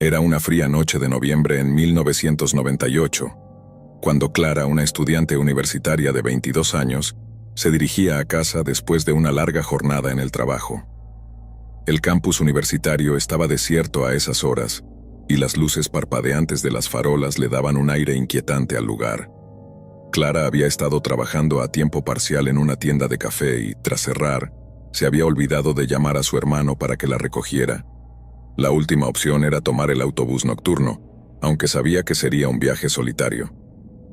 Era una fría noche de noviembre en 1998, cuando Clara, una estudiante universitaria de 22 años, se dirigía a casa después de una larga jornada en el trabajo. El campus universitario estaba desierto a esas horas, y las luces parpadeantes de las farolas le daban un aire inquietante al lugar. Clara había estado trabajando a tiempo parcial en una tienda de café y, tras cerrar, se había olvidado de llamar a su hermano para que la recogiera. La última opción era tomar el autobús nocturno, aunque sabía que sería un viaje solitario.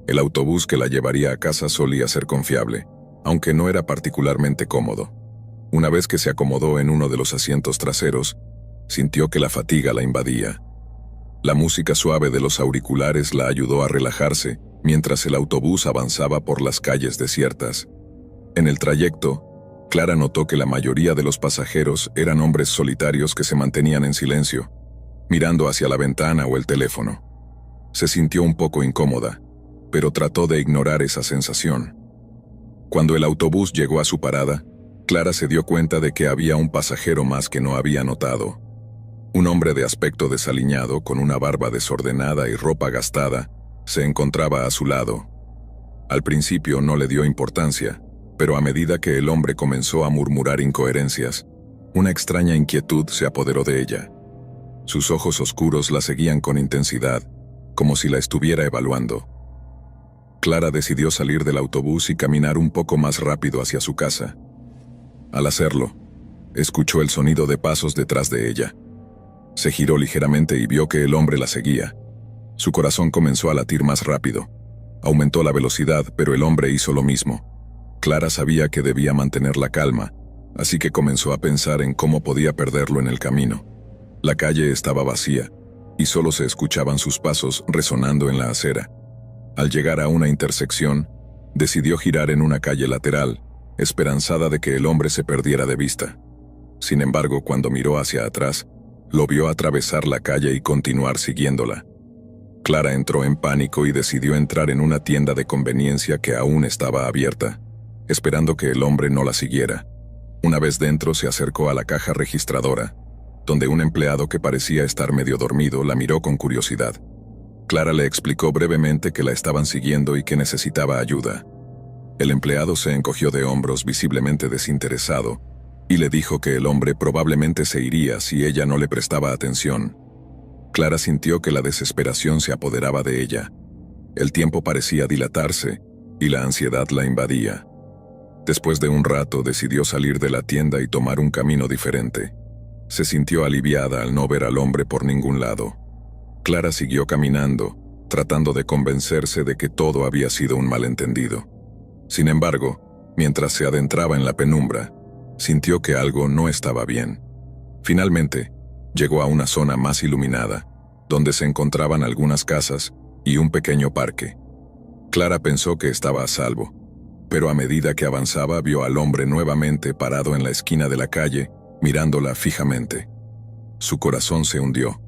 El autobús que la llevaría a casa solía ser confiable, aunque no era particularmente cómodo. Una vez que se acomodó en uno de los asientos traseros, sintió que la fatiga la invadía. La música suave de los auriculares la ayudó a relajarse mientras el autobús avanzaba por las calles desiertas. En el trayecto, Clara notó que la mayoría de los pasajeros eran hombres solitarios que se mantenían en silencio, mirando hacia la ventana o el teléfono. Se sintió un poco incómoda, pero trató de ignorar esa sensación. Cuando el autobús llegó a su parada, Clara se dio cuenta de que había un pasajero más que no había notado. Un hombre de aspecto desaliñado, con una barba desordenada y ropa gastada, se encontraba a su lado. Al principio no le dio importancia, pero a medida que el hombre comenzó a murmurar incoherencias, una extraña inquietud se apoderó de ella. Sus ojos oscuros la seguían con intensidad, como si la estuviera evaluando. Clara decidió salir del autobús y caminar un poco más rápido hacia su casa. Al hacerlo, escuchó el sonido de pasos detrás de ella. Se giró ligeramente y vio que el hombre la seguía. Su corazón comenzó a latir más rápido. Aumentó la velocidad, pero el hombre hizo lo mismo. Clara sabía que debía mantener la calma, así que comenzó a pensar en cómo podía perderlo en el camino. La calle estaba vacía, y solo se escuchaban sus pasos resonando en la acera. Al llegar a una intersección, decidió girar en una calle lateral, esperanzada de que el hombre se perdiera de vista. Sin embargo, cuando miró hacia atrás, lo vio atravesar la calle y continuar siguiéndola. Clara entró en pánico y decidió entrar en una tienda de conveniencia que aún estaba abierta, esperando que el hombre no la siguiera. Una vez dentro, se acercó a la caja registradora, donde un empleado que parecía estar medio dormido la miró con curiosidad. Clara le explicó brevemente que la estaban siguiendo y que necesitaba ayuda. El empleado se encogió de hombros, visiblemente desinteresado, y le dijo que el hombre probablemente se iría si ella no le prestaba atención. Clara sintió que la desesperación se apoderaba de ella. El tiempo parecía dilatarse, y la ansiedad la invadía. Después de un rato, decidió salir de la tienda y tomar un camino diferente. Se sintió aliviada al no ver al hombre por ningún lado. Clara siguió caminando, tratando de convencerse de que todo había sido un malentendido. Sin embargo, mientras se adentraba en la penumbra, sintió que algo no estaba bien. Finalmente, llegó a una zona más iluminada, donde se encontraban algunas casas y un pequeño parque. Clara pensó que estaba a salvo, pero a medida que avanzaba vio al hombre nuevamente parado en la esquina de la calle, mirándola fijamente. Su corazón se hundió.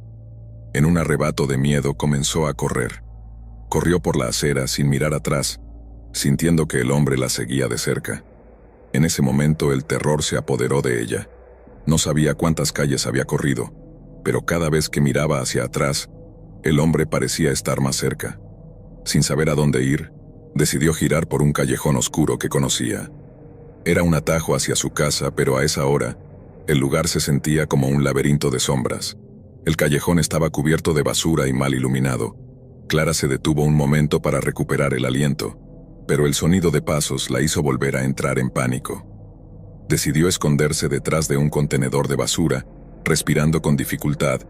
En un arrebato de miedo comenzó a correr. Corrió por la acera sin mirar atrás, sintiendo que el hombre la seguía de cerca. En ese momento el terror se apoderó de ella. No sabía cuántas calles había corrido, pero cada vez que miraba hacia atrás, el hombre parecía estar más cerca. Sin saber a dónde ir, decidió girar por un callejón oscuro que conocía. Era un atajo hacia su casa, pero a esa hora, el lugar se sentía como un laberinto de sombras. El callejón estaba cubierto de basura y mal iluminado. Clara se detuvo un momento para recuperar el aliento, pero el sonido de pasos la hizo volver a entrar en pánico. Decidió esconderse detrás de un contenedor de basura, respirando con dificultad,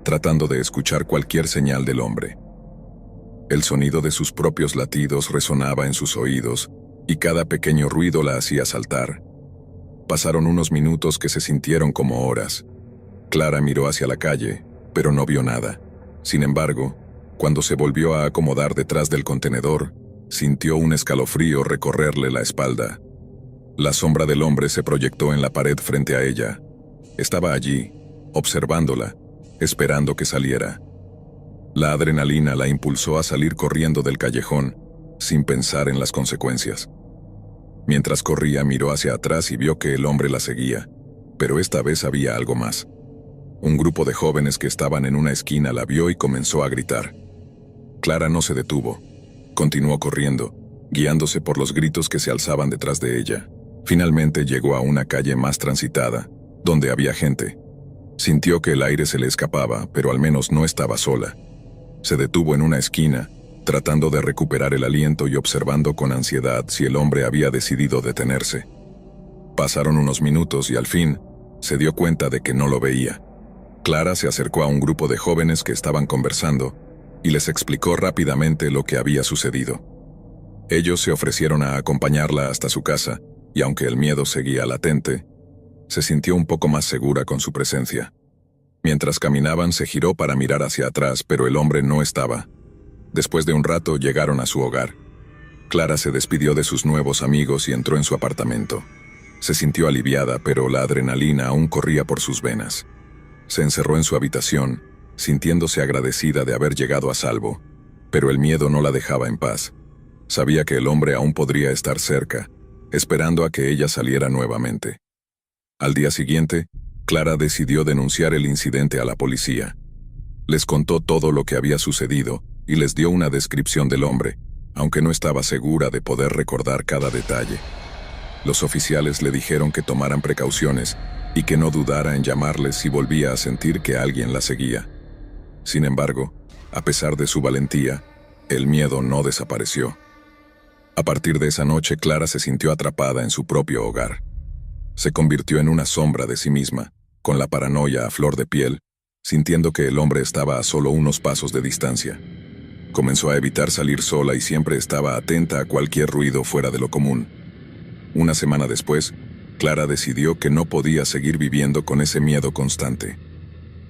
tratando de escuchar cualquier señal del hombre. El sonido de sus propios latidos resonaba en sus oídos, y cada pequeño ruido la hacía saltar. Pasaron unos minutos que se sintieron como horas. Clara miró hacia la calle, pero no vio nada. Sin embargo, cuando se volvió a acomodar detrás del contenedor, sintió un escalofrío recorrerle la espalda. La sombra del hombre se proyectó en la pared frente a ella. Estaba allí, observándola, esperando que saliera. La adrenalina la impulsó a salir corriendo del callejón, sin pensar en las consecuencias. Mientras corría, miró hacia atrás y vio que el hombre la seguía, pero esta vez había algo más. Un grupo de jóvenes que estaban en una esquina la vio y comenzó a gritar. Clara no se detuvo. Continuó corriendo, guiándose por los gritos que se alzaban detrás de ella. Finalmente llegó a una calle más transitada, donde había gente. Sintió que el aire se le escapaba, pero al menos no estaba sola. Se detuvo en una esquina, tratando de recuperar el aliento y observando con ansiedad si el hombre había decidido detenerse. Pasaron unos minutos y al fin, se dio cuenta de que no lo veía. Clara se acercó a un grupo de jóvenes que estaban conversando y les explicó rápidamente lo que había sucedido. Ellos se ofrecieron a acompañarla hasta su casa y aunque el miedo seguía latente, se sintió un poco más segura con su presencia. Mientras caminaban se giró para mirar hacia atrás, pero el hombre no estaba. Después de un rato llegaron a su hogar. Clara se despidió de sus nuevos amigos y entró en su apartamento. Se sintió aliviada, pero la adrenalina aún corría por sus venas. Se encerró en su habitación, sintiéndose agradecida de haber llegado a salvo, pero el miedo no la dejaba en paz. Sabía que el hombre aún podría estar cerca, esperando a que ella saliera nuevamente. Al día siguiente, Clara decidió denunciar el incidente a la policía. Les contó todo lo que había sucedido y les dio una descripción del hombre, aunque no estaba segura de poder recordar cada detalle. Los oficiales le dijeron que tomaran precauciones y que no dudara en llamarles si volvía a sentir que alguien la seguía. Sin embargo, a pesar de su valentía, el miedo no desapareció. A partir de esa noche, Clara se sintió atrapada en su propio hogar. Se convirtió en una sombra de sí misma, con la paranoia a flor de piel, sintiendo que el hombre estaba a solo unos pasos de distancia. Comenzó a evitar salir sola y siempre estaba atenta a cualquier ruido fuera de lo común. Una semana después, Clara decidió que no podía seguir viviendo con ese miedo constante.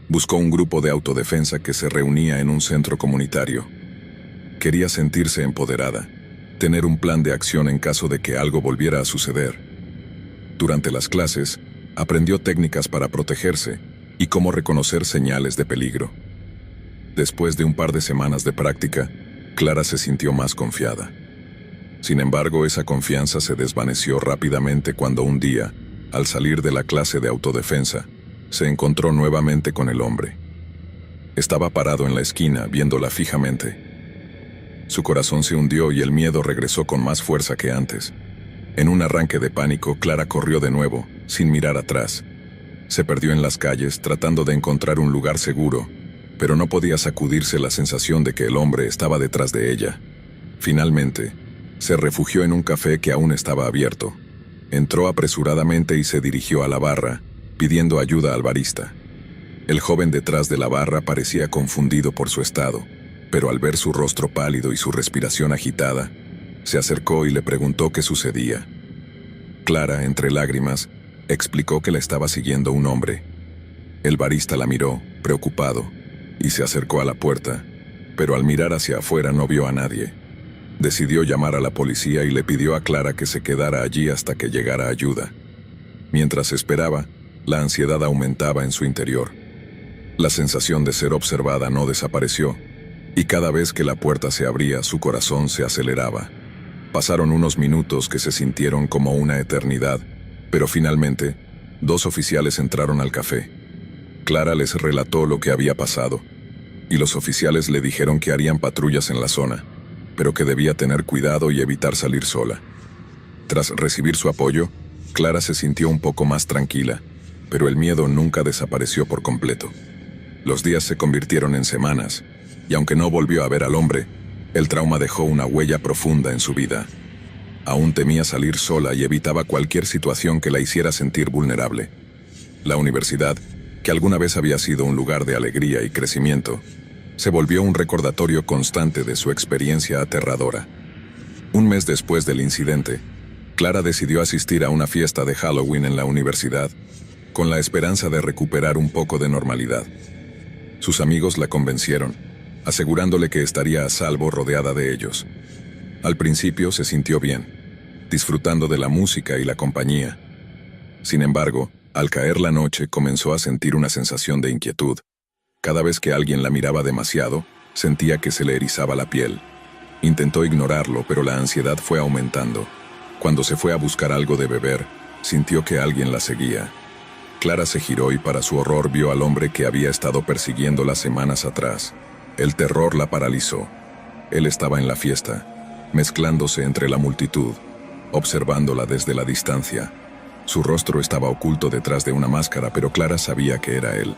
Buscó un grupo de autodefensa que se reunía en un centro comunitario. Quería sentirse empoderada, tener un plan de acción en caso de que algo volviera a suceder. Durante las clases, aprendió técnicas para protegerse y cómo reconocer señales de peligro. Después de un par de semanas de práctica, Clara se sintió más confiada. Sin embargo, esa confianza se desvaneció rápidamente cuando un día, al salir de la clase de autodefensa, se encontró nuevamente con el hombre. Estaba parado en la esquina, viéndola fijamente. Su corazón se hundió y el miedo regresó con más fuerza que antes. En un arranque de pánico, Clara corrió de nuevo, sin mirar atrás. Se perdió en las calles, tratando de encontrar un lugar seguro, pero no podía sacudirse la sensación de que el hombre estaba detrás de ella. Finalmente, se refugió en un café que aún estaba abierto. Entró apresuradamente y se dirigió a la barra, pidiendo ayuda al barista. El joven detrás de la barra parecía confundido por su estado, pero al ver su rostro pálido y su respiración agitada, se acercó y le preguntó qué sucedía. Clara, entre lágrimas, explicó que la estaba siguiendo un hombre. El barista la miró, preocupado, y se acercó a la puerta, pero al mirar hacia afuera no vio a nadie. Decidió llamar a la policía y le pidió a Clara que se quedara allí hasta que llegara ayuda. Mientras esperaba, la ansiedad aumentaba en su interior. La sensación de ser observada no desapareció, y cada vez que la puerta se abría, su corazón se aceleraba. Pasaron unos minutos que se sintieron como una eternidad, pero finalmente, 2 oficiales entraron al café. Clara les relató lo que había pasado, y los oficiales le dijeron que harían patrullas en la zona, pero que debía tener cuidado y evitar salir sola. Tras recibir su apoyo, Clara se sintió un poco más tranquila, pero el miedo nunca desapareció por completo. Los días se convirtieron en semanas, y aunque no volvió a ver al hombre, el trauma dejó una huella profunda en su vida. Aún temía salir sola y evitaba cualquier situación que la hiciera sentir vulnerable. La universidad, que alguna vez había sido un lugar de alegría y crecimiento, se volvió un recordatorio constante de su experiencia aterradora. Un mes después del incidente, Clara decidió asistir a una fiesta de Halloween en la universidad, con la esperanza de recuperar un poco de normalidad. Sus amigos la convencieron, asegurándole que estaría a salvo rodeada de ellos. Al principio se sintió bien, disfrutando de la música y la compañía. Sin embargo, al caer la noche comenzó a sentir una sensación de inquietud. Cada vez que alguien la miraba demasiado, sentía que se le erizaba la piel. Intentó ignorarlo, pero la ansiedad fue aumentando. Cuando se fue a buscar algo de beber, sintió que alguien la seguía. Clara se giró y para su horror vio al hombre que había estado persiguiéndola semanas atrás. El terror la paralizó. Él estaba en la fiesta, mezclándose entre la multitud, observándola desde la distancia. Su rostro estaba oculto detrás de una máscara, pero Clara sabía que era él.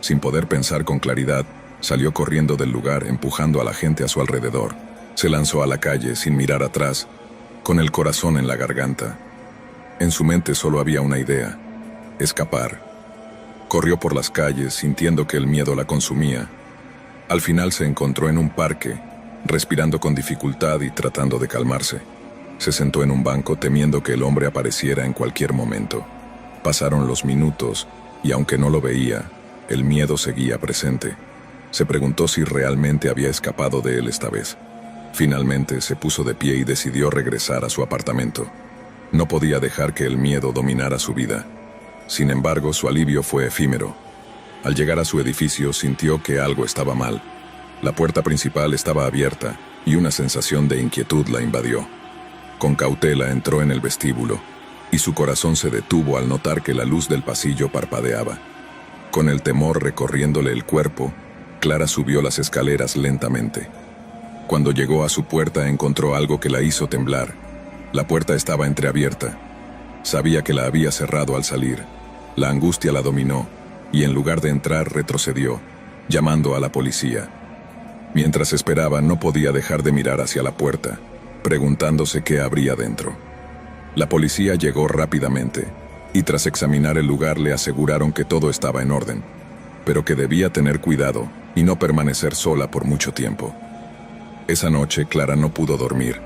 Sin poder pensar con claridad, salió corriendo del lugar, empujando a la gente a su alrededor. Se lanzó a la calle sin mirar atrás, con el corazón en la garganta. En su mente solo había una idea: escapar. Corrió por las calles, sintiendo que el miedo la consumía. Al final se encontró en un parque, respirando con dificultad y tratando de calmarse. Se sentó en un banco temiendo que el hombre apareciera en cualquier momento. Pasaron los minutos, y aunque no lo veía, el miedo seguía presente. Se preguntó si realmente había escapado de él esta vez. Finalmente se puso de pie y decidió regresar a su apartamento. No podía dejar que el miedo dominara su vida. Sin embargo, su alivio fue efímero. Al llegar a su edificio, sintió que algo estaba mal. La puerta principal estaba abierta, y una sensación de inquietud la invadió. Con cautela entró en el vestíbulo, y su corazón se detuvo al notar que la luz del pasillo parpadeaba. Con el temor recorriéndole el cuerpo, Clara subió las escaleras lentamente. Cuando llegó a su puerta encontró algo que la hizo temblar. La puerta estaba entreabierta. Sabía que la había cerrado al salir. La angustia la dominó, y en lugar de entrar retrocedió, llamando a la policía. Mientras esperaba no podía dejar de mirar hacia la puerta, preguntándose qué habría dentro. La policía llegó rápidamente, y tras examinar el lugar le aseguraron que todo estaba en orden, pero que debía tener cuidado y no permanecer sola por mucho tiempo. Esa noche Clara no pudo dormir.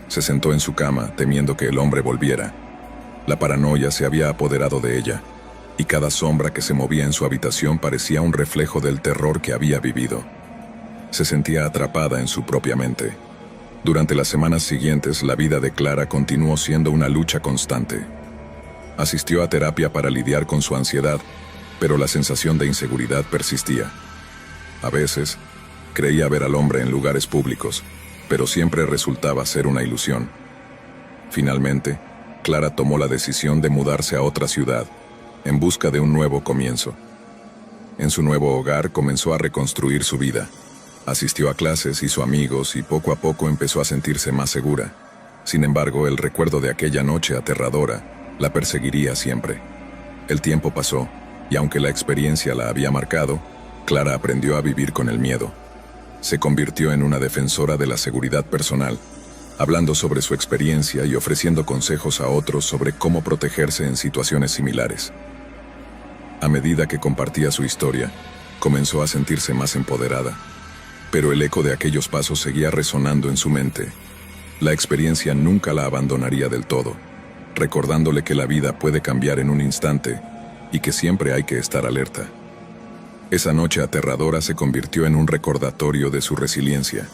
Se sentó en su cama temiendo que el hombre volviera. La paranoia se había apoderado de ella, y cada sombra que se movía en su habitación parecía un reflejo del terror que había vivido. Se sentía atrapada en su propia mente. Durante las semanas siguientes, la vida de Clara continuó siendo una lucha constante. Asistió a terapia para lidiar con su ansiedad, pero la sensación de inseguridad persistía. A veces, creía ver al hombre en lugares públicos, pero siempre resultaba ser una ilusión. Finalmente, Clara tomó la decisión de mudarse a otra ciudad, en busca de un nuevo comienzo. En su nuevo hogar comenzó a reconstruir su vida. Asistió a clases, hizo amigos y poco a poco empezó a sentirse más segura. Sin embargo, el recuerdo de aquella noche aterradora la perseguiría siempre. El tiempo pasó, y aunque la experiencia la había marcado, Clara aprendió a vivir con el miedo. Se convirtió en una defensora de la seguridad personal, hablando sobre su experiencia y ofreciendo consejos a otros sobre cómo protegerse en situaciones similares. A medida que compartía su historia, comenzó a sentirse más empoderada. Pero el eco de aquellos pasos seguía resonando en su mente. La experiencia nunca la abandonaría del todo, recordándole que la vida puede cambiar en un instante y que siempre hay que estar alerta. Esa noche aterradora se convirtió en un recordatorio de su resiliencia,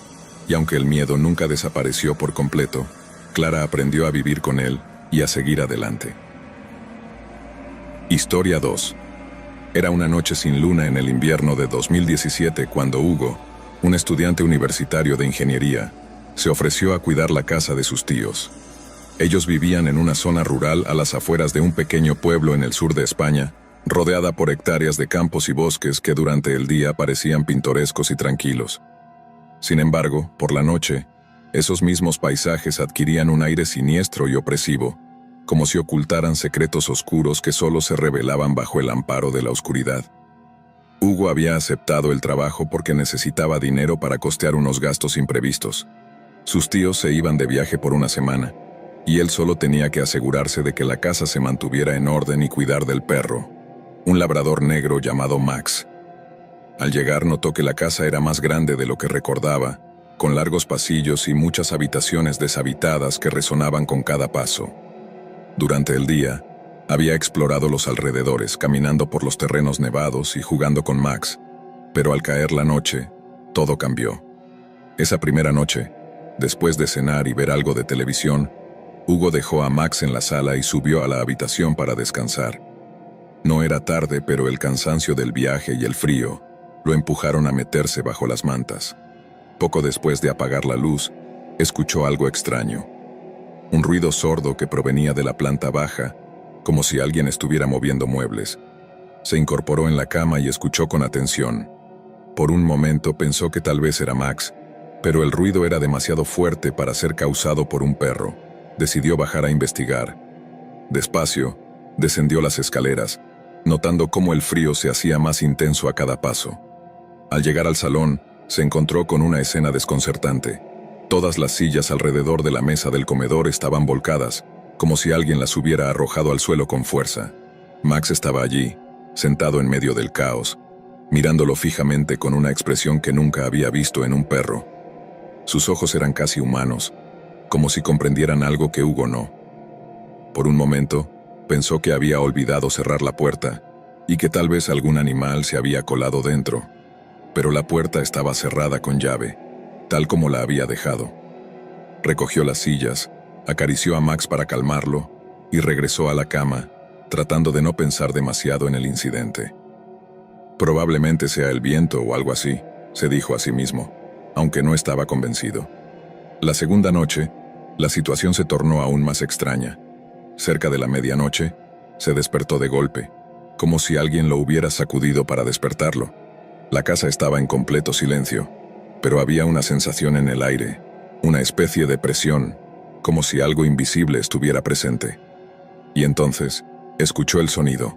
y aunque el miedo nunca desapareció por completo, Clara aprendió a vivir con él y a seguir adelante. Historia 2. Era una noche sin luna en el invierno de 2017 cuando Hugo, un estudiante universitario de ingeniería, se ofreció a cuidar la casa de sus tíos. Ellos vivían en una zona rural a las afueras de un pequeño pueblo en el sur de España, rodeada por hectáreas de campos y bosques que durante el día parecían pintorescos y tranquilos. Sin embargo, por la noche, esos mismos paisajes adquirían un aire siniestro y opresivo, como si ocultaran secretos oscuros que solo se revelaban bajo el amparo de la oscuridad. Hugo había aceptado el trabajo porque necesitaba dinero para costear unos gastos imprevistos. Sus tíos se iban de viaje por una semana, y él solo tenía que asegurarse de que la casa se mantuviera en orden y cuidar del perro, un labrador negro llamado Max. Al llegar notó que la casa era más grande de lo que recordaba, con largos pasillos y muchas habitaciones deshabitadas que resonaban con cada paso. Durante el día, había explorado los alrededores, caminando por los terrenos nevados y jugando con Max, pero al caer la noche, todo cambió. Esa primera noche, después de cenar y ver algo de televisión, Hugo dejó a Max en la sala y subió a la habitación para descansar. No era tarde, pero el cansancio del viaje y el frío lo empujaron a meterse bajo las mantas. Poco después de apagar la luz, escuchó algo extraño. Un ruido sordo que provenía de la planta baja como si alguien estuviera moviendo muebles. Se incorporó en la cama y escuchó con atención. Por un momento pensó que tal vez era Max, pero el ruido era demasiado fuerte para ser causado por un perro. Decidió bajar a investigar. Despacio, descendió las escaleras, notando cómo el frío se hacía más intenso a cada paso. Al llegar al salón, se encontró con una escena desconcertante. Todas las sillas alrededor de la mesa del comedor estaban volcadas, como si alguien las hubiera arrojado al suelo con fuerza. Max estaba allí, sentado en medio del caos, mirándolo fijamente con una expresión que nunca había visto en un perro. Sus ojos eran casi humanos, como si comprendieran algo que Hugo no. Por un momento, pensó que había olvidado cerrar la puerta y que tal vez algún animal se había colado dentro, pero la puerta estaba cerrada con llave, tal como la había dejado. Recogió las sillas, acarició a Max para calmarlo y regresó a la cama, tratando de no pensar demasiado en el incidente. Probablemente sea el viento o algo así, se dijo a sí mismo, aunque no estaba convencido. La segunda noche, la situación se tornó aún más extraña. Cerca de la medianoche, se despertó de golpe, como si alguien lo hubiera sacudido para despertarlo. La casa estaba en completo silencio, pero había una sensación en el aire, una especie de presión, como si algo invisible estuviera presente. Y entonces, escuchó el sonido,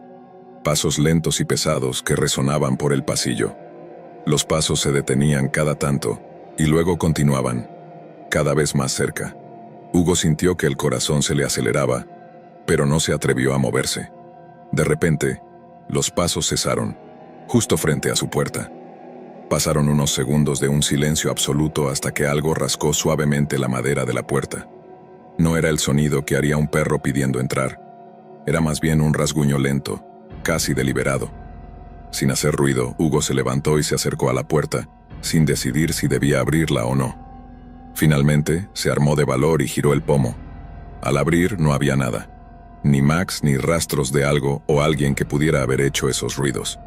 pasos lentos y pesados que resonaban por el pasillo. Los pasos se detenían cada tanto, y luego continuaban, cada vez más cerca. Hugo sintió que el corazón se le aceleraba, pero no se atrevió a moverse. De repente, los pasos cesaron, justo frente a su puerta. Pasaron unos segundos de un silencio absoluto hasta que algo rascó suavemente la madera de la puerta. No era el sonido que haría un perro pidiendo entrar. Era más bien un rasguño lento, casi deliberado. Sin hacer ruido, Hugo se levantó y se acercó a la puerta, sin decidir si debía abrirla o no. Finalmente, se armó de valor y giró el pomo. Al abrir no había nada. Ni Max ni rastros de algo o alguien que pudiera haber hecho esos ruidos.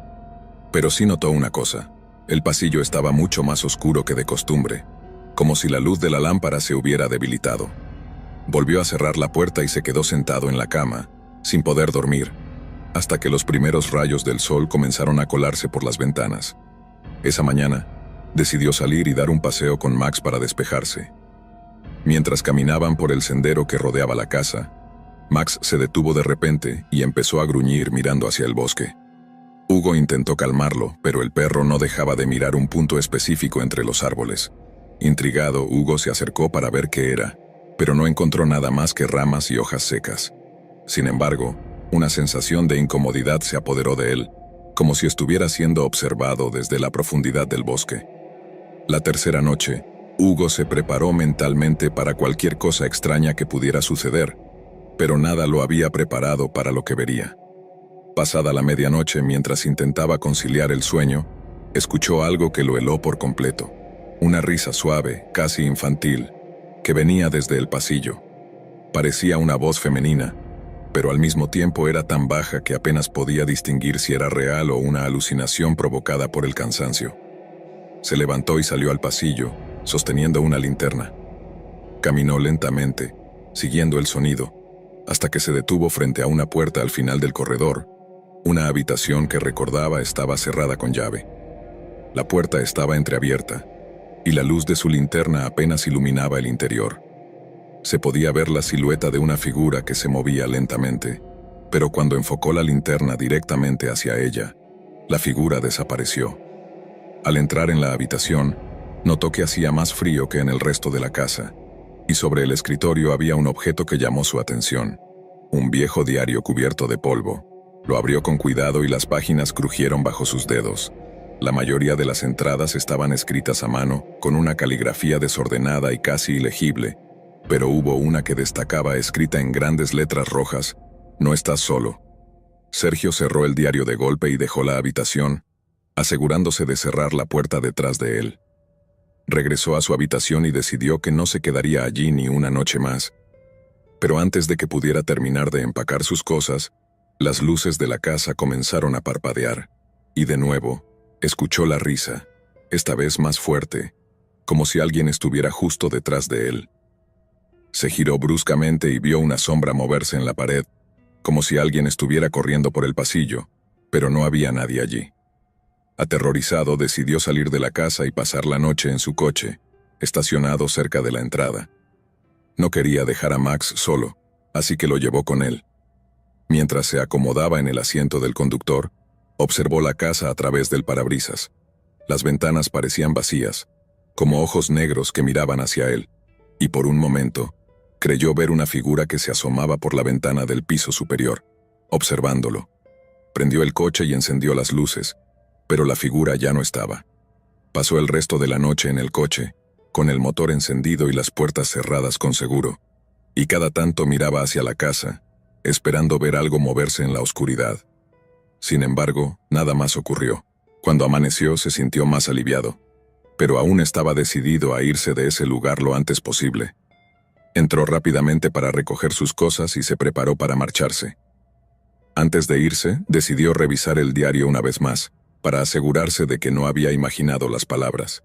Pero sí notó una cosa. El pasillo estaba mucho más oscuro que de costumbre, como si la luz de la lámpara se hubiera debilitado. Volvió a cerrar la puerta y se quedó sentado en la cama, sin poder dormir, hasta que los primeros rayos del sol comenzaron a colarse por las ventanas. Esa mañana, decidió salir y dar un paseo con Max para despejarse. Mientras caminaban por el sendero que rodeaba la casa, Max se detuvo de repente y empezó a gruñir mirando hacia el bosque. Hugo intentó calmarlo, pero el perro no dejaba de mirar un punto específico entre los árboles. Intrigado, Hugo se acercó para ver qué era, pero no encontró nada más que ramas y hojas secas. Sin embargo, una sensación de incomodidad se apoderó de él, como si estuviera siendo observado desde la profundidad del bosque. La tercera noche, Hugo se preparó mentalmente para cualquier cosa extraña que pudiera suceder, pero nada lo había preparado para lo que vería. Pasada la medianoche, mientras intentaba conciliar el sueño, escuchó algo que lo heló por completo. Una risa suave, casi infantil, que venía desde el pasillo. Parecía una voz femenina, pero al mismo tiempo era tan baja que apenas podía distinguir si era real o una alucinación provocada por el cansancio. Se levantó y salió al pasillo, sosteniendo una linterna. Caminó lentamente, siguiendo el sonido, hasta que se detuvo frente a una puerta al final del corredor. Una habitación que recordaba estaba cerrada con llave. La puerta estaba entreabierta, y la luz de su linterna apenas iluminaba el interior. Se podía ver la silueta de una figura que se movía lentamente, pero cuando enfocó la linterna directamente hacia ella, la figura desapareció. Al entrar en la habitación, notó que hacía más frío que en el resto de la casa, y sobre el escritorio había un objeto que llamó su atención, un viejo diario cubierto de polvo. Lo abrió con cuidado y las páginas crujieron bajo sus dedos. La mayoría de las entradas estaban escritas a mano, con una caligrafía desordenada y casi ilegible, pero hubo una que destacaba escrita en grandes letras rojas: «No estás solo». Sergio cerró el diario de golpe y dejó la habitación, asegurándose de cerrar la puerta detrás de él. Regresó a su habitación y decidió que no se quedaría allí ni una noche más. Pero antes de que pudiera terminar de empacar sus cosas, las luces de la casa comenzaron a parpadear, y de nuevo, escuchó la risa, esta vez más fuerte, como si alguien estuviera justo detrás de él. Se giró bruscamente y vio una sombra moverse en la pared, como si alguien estuviera corriendo por el pasillo, pero no había nadie allí. Aterrorizado, decidió salir de la casa y pasar la noche en su coche, estacionado cerca de la entrada. No quería dejar a Max solo, así que lo llevó con él. Mientras se acomodaba en el asiento del conductor, observó la casa a través del parabrisas. Las ventanas parecían vacías, como ojos negros que miraban hacia él, y por un momento, creyó ver una figura que se asomaba por la ventana del piso superior, observándolo. Prendió el coche y encendió las luces, pero la figura ya no estaba. Pasó el resto de la noche en el coche, con el motor encendido y las puertas cerradas con seguro, y cada tanto miraba hacia la casa, esperando ver algo moverse en la oscuridad. Sin embargo, nada más ocurrió. Cuando amaneció se sintió más aliviado, pero aún estaba decidido a irse de ese lugar lo antes posible. Entró rápidamente para recoger sus cosas y se preparó para marcharse. Antes de irse, decidió revisar el diario una vez más, para asegurarse de que no había imaginado las palabras.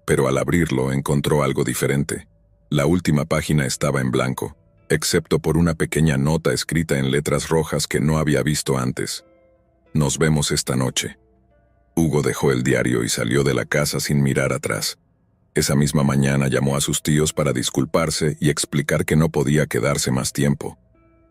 Pero al abrirlo encontró algo diferente. La última página estaba en blanco, excepto por una pequeña nota escrita en letras rojas que no había visto antes. Nos vemos esta noche. Hugo dejó el diario y salió de la casa sin mirar atrás. Esa misma mañana llamó a sus tíos para disculparse y explicar que no podía quedarse más tiempo.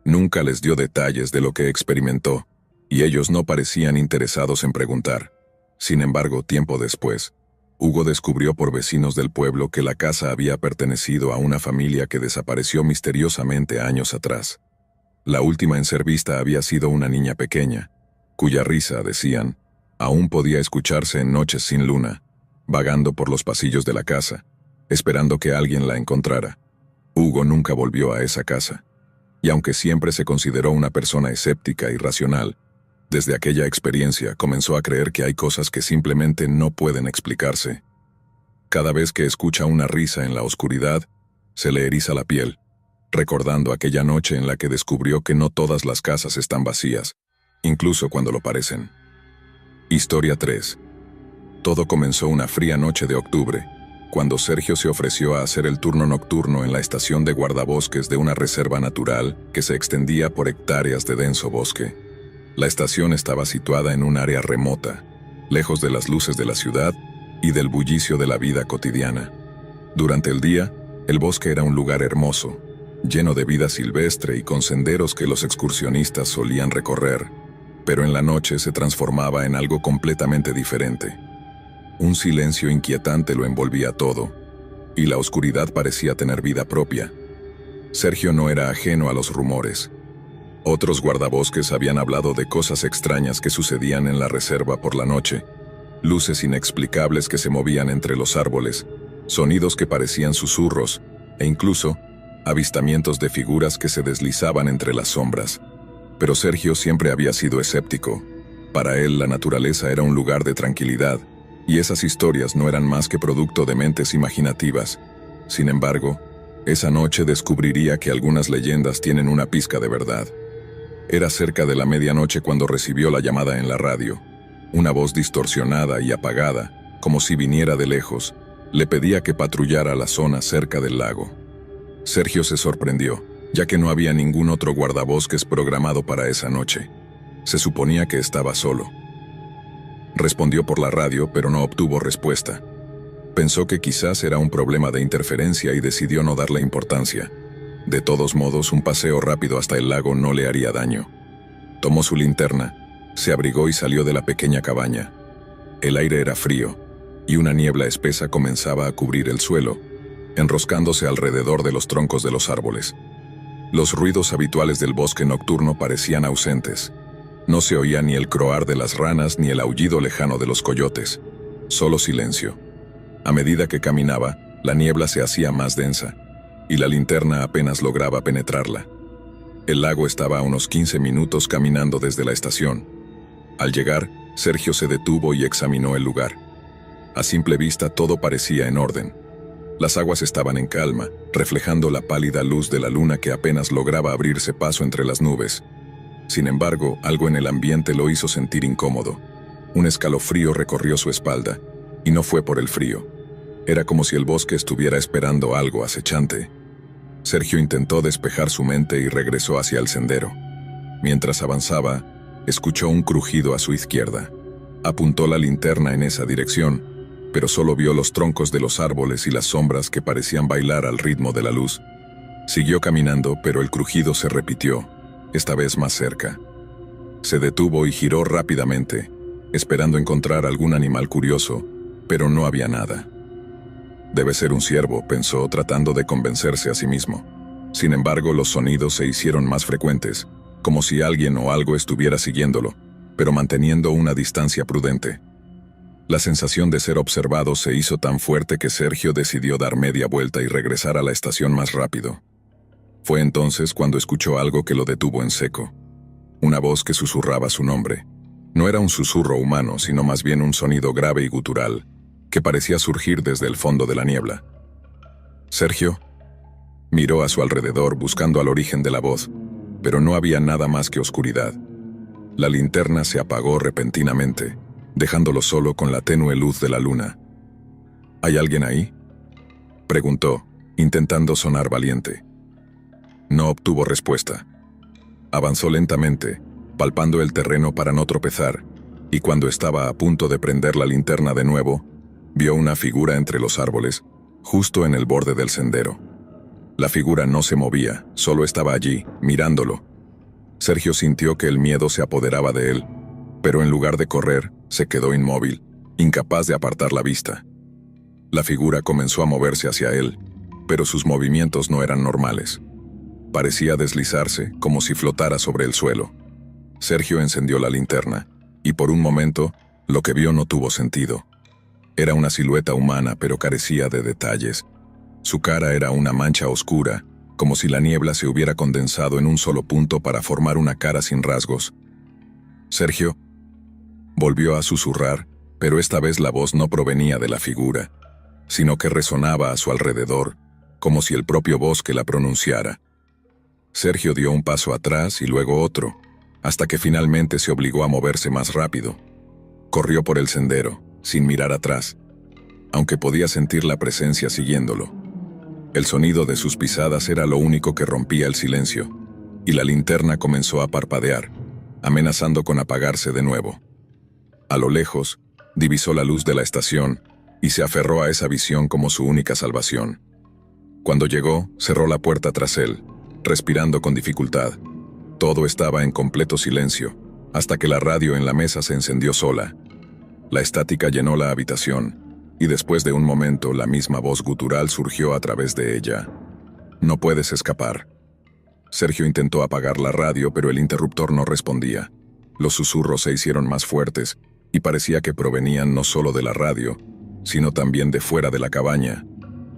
Nunca les dio detalles de lo que experimentó, y ellos no parecían interesados en preguntar. Sin embargo, tiempo después, Hugo descubrió por vecinos del pueblo que la casa había pertenecido a una familia que desapareció misteriosamente años atrás. La última en ser vista había sido una niña pequeña, cuya risa, decían, aún podía escucharse en noches sin luna, vagando por los pasillos de la casa, esperando que alguien la encontrara. Hugo nunca volvió a esa casa, y aunque siempre se consideró una persona escéptica y racional, desde aquella experiencia comenzó a creer que hay cosas que simplemente no pueden explicarse. Cada vez que escucha una risa en la oscuridad, se le eriza la piel, recordando aquella noche en la que descubrió que no todas las casas están vacías, incluso cuando lo parecen. Historia 3. Todo comenzó una fría noche de octubre, cuando Sergio se ofreció a hacer el turno nocturno en la estación de guardabosques de una reserva natural que se extendía por hectáreas de denso bosque. La estación estaba situada en un área remota, lejos de las luces de la ciudad y del bullicio de la vida cotidiana. Durante el día, el bosque era un lugar hermoso, lleno de vida silvestre y con senderos que los excursionistas solían recorrer, pero en la noche se transformaba en algo completamente diferente. Un silencio inquietante lo envolvía todo, y la oscuridad parecía tener vida propia. Sergio no era ajeno a los rumores. Otros guardabosques habían hablado de cosas extrañas que sucedían en la reserva por la noche, luces inexplicables que se movían entre los árboles, sonidos que parecían susurros, e incluso avistamientos de figuras que se deslizaban entre las sombras. Pero Sergio siempre había sido escéptico. Para él la naturaleza era un lugar de tranquilidad, y esas historias no eran más que producto de mentes imaginativas. Sin embargo, esa noche descubriría que algunas leyendas tienen una pizca de verdad. Era cerca de la medianoche cuando recibió la llamada en la radio. Una voz distorsionada y apagada, como si viniera de lejos, le pedía que patrullara la zona cerca del lago. Sergio se sorprendió, ya que no había ningún otro guardabosques programado para esa noche. Se suponía que estaba solo. Respondió por la radio, pero no obtuvo respuesta. Pensó que quizás era un problema de interferencia y decidió no darle importancia. De todos modos, un paseo rápido hasta el lago no le haría daño. Tomó su linterna, se abrigó y salió de la pequeña cabaña. El aire era frío, y una niebla espesa comenzaba a cubrir el suelo, enroscándose alrededor de los troncos de los árboles. Los ruidos habituales del bosque nocturno parecían ausentes. No se oía ni el croar de las ranas ni el aullido lejano de los coyotes. Solo silencio. A medida que caminaba, la niebla se hacía más densa, y la linterna apenas lograba penetrarla. El lago estaba a unos 15 minutos caminando desde la estación. Al llegar, Sergio se detuvo y examinó el lugar. A simple vista todo parecía en orden. Las aguas estaban en calma, reflejando la pálida luz de la luna que apenas lograba abrirse paso entre las nubes. Sin embargo, algo en el ambiente lo hizo sentir incómodo. Un escalofrío recorrió su espalda, y no fue por el frío. Era como si el bosque estuviera esperando algo acechante. Sergio intentó despejar su mente y regresó hacia el sendero. Mientras avanzaba, escuchó un crujido a su izquierda. Apuntó la linterna en esa dirección, pero solo vio los troncos de los árboles y las sombras que parecían bailar al ritmo de la luz. Siguió caminando, pero el crujido se repitió, esta vez más cerca. Se detuvo y giró rápidamente, esperando encontrar algún animal curioso, pero no había nada. Debe ser un ciervo, pensó, tratando de convencerse a sí mismo. Sin embargo, los sonidos se hicieron más frecuentes, como si alguien o algo estuviera siguiéndolo, pero manteniendo una distancia prudente. La sensación de ser observado se hizo tan fuerte que Sergio decidió dar media vuelta y regresar a la estación más rápido. Fue entonces cuando escuchó algo que lo detuvo en seco. Una voz que susurraba su nombre. No era un susurro humano, sino más bien un sonido grave y gutural, que parecía surgir desde el fondo de la niebla. «¿Sergio?» Miró a su alrededor buscando al origen de la voz, pero no había nada más que oscuridad. La linterna se apagó repentinamente, dejándolo solo con la tenue luz de la luna. «¿Hay alguien ahí?», preguntó, intentando sonar valiente. No obtuvo respuesta. Avanzó lentamente, palpando el terreno para no tropezar, y cuando estaba a punto de prender la linterna de nuevo, vio una figura entre los árboles, justo en el borde del sendero. La figura no se movía, solo estaba allí, mirándolo. Sergio sintió que el miedo se apoderaba de él, pero en lugar de correr, se quedó inmóvil, incapaz de apartar la vista. La figura comenzó a moverse hacia él, pero sus movimientos no eran normales. Parecía deslizarse, como si flotara sobre el suelo. Sergio encendió la linterna, y por un momento, lo que vio no tuvo sentido. Era una silueta humana, pero carecía de detalles. Su cara era una mancha oscura, como si la niebla se hubiera condensado en un solo punto para formar una cara sin rasgos. «Sergio», volvió a susurrar, pero esta vez la voz no provenía de la figura, sino que resonaba a su alrededor, como si el propio bosque la pronunciara. Sergio dio un paso atrás y luego otro, hasta que finalmente se obligó a moverse más rápido. Corrió por el sendero, sin mirar atrás, aunque podía sentir la presencia siguiéndolo. El sonido de sus pisadas era lo único que rompía el silencio, y la linterna comenzó a parpadear, amenazando con apagarse de nuevo. A lo lejos, divisó la luz de la estación y se aferró a esa visión como su única salvación. Cuando llegó, cerró la puerta tras él, respirando con dificultad. Todo estaba en completo silencio, hasta que la radio en la mesa se encendió sola. La estática llenó la habitación, y después de un momento la misma voz gutural surgió a través de ella. «No puedes escapar». Sergio intentó apagar la radio, pero el interruptor no respondía. Los susurros se hicieron más fuertes, y parecía que provenían no solo de la radio, sino también de fuera de la cabaña,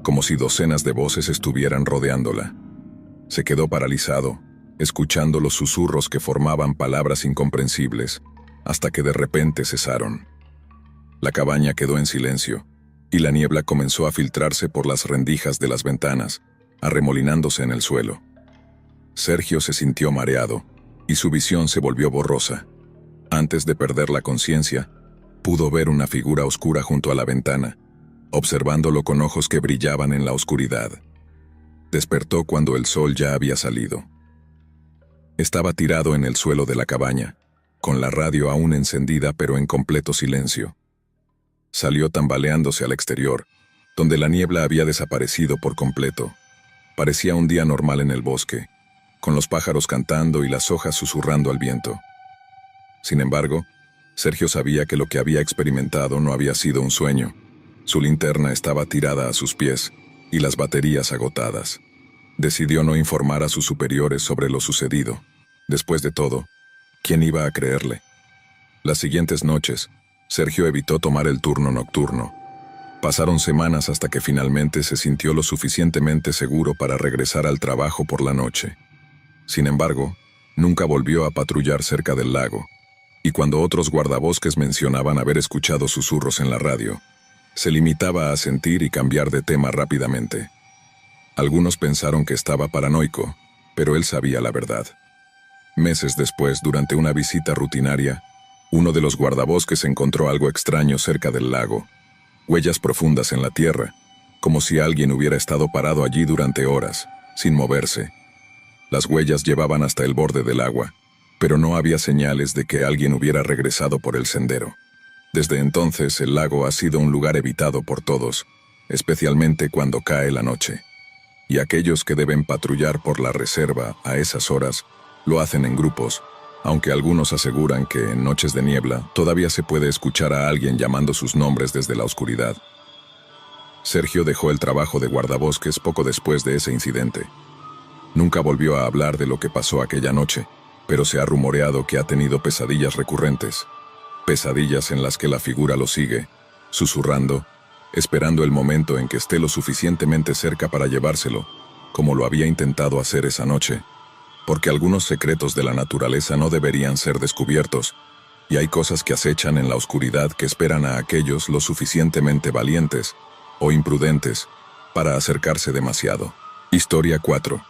como si docenas de voces estuvieran rodeándola. Se quedó paralizado, escuchando los susurros que formaban palabras incomprensibles, hasta que de repente cesaron. La cabaña quedó en silencio, y la niebla comenzó a filtrarse por las rendijas de las ventanas, arremolinándose en el suelo. Sergio se sintió mareado, y su visión se volvió borrosa. Antes de perder la conciencia, pudo ver una figura oscura junto a la ventana, observándolo con ojos que brillaban en la oscuridad. Despertó cuando el sol ya había salido. Estaba tirado en el suelo de la cabaña, con la radio aún encendida pero en completo silencio. Salió tambaleándose al exterior, donde la niebla había desaparecido por completo. Parecía un día normal en el bosque, con los pájaros cantando y las hojas susurrando al viento. Sin embargo, Sergio sabía que lo que había experimentado no había sido un sueño. Su linterna estaba tirada a sus pies, y las baterías agotadas. Decidió no informar a sus superiores sobre lo sucedido. Después de todo, ¿quién iba a creerle? Las siguientes noches, Sergio evitó tomar el turno nocturno. Pasaron semanas hasta que finalmente se sintió lo suficientemente seguro para regresar al trabajo por la noche. Sin embargo, nunca volvió a patrullar cerca del lago, y cuando otros guardabosques mencionaban haber escuchado susurros en la radio, se limitaba a sentir y cambiar de tema rápidamente. Algunos pensaron que estaba paranoico, pero él sabía la verdad. Meses después, durante una visita rutinaria, uno de los guardabosques encontró algo extraño cerca del lago, huellas profundas en la tierra, como si alguien hubiera estado parado allí durante horas, sin moverse. Las huellas llevaban hasta el borde del agua, pero no había señales de que alguien hubiera regresado por el sendero. Desde entonces, el lago ha sido un lugar evitado por todos, especialmente cuando cae la noche. Y aquellos que deben patrullar por la reserva a esas horas lo hacen en grupos, aunque algunos aseguran que en noches de niebla todavía se puede escuchar a alguien llamando sus nombres desde la oscuridad. Sergio dejó el trabajo de guardabosques poco después de ese incidente. Nunca volvió a hablar de lo que pasó aquella noche, pero se ha rumoreado que ha tenido pesadillas recurrentes. Pesadillas en las que la figura lo sigue, susurrando, esperando el momento en que esté lo suficientemente cerca para llevárselo, como lo había intentado hacer esa noche, porque algunos secretos de la naturaleza no deberían ser descubiertos, y hay cosas que acechan en la oscuridad que esperan a aquellos lo suficientemente valientes o imprudentes para acercarse demasiado. Historia 4.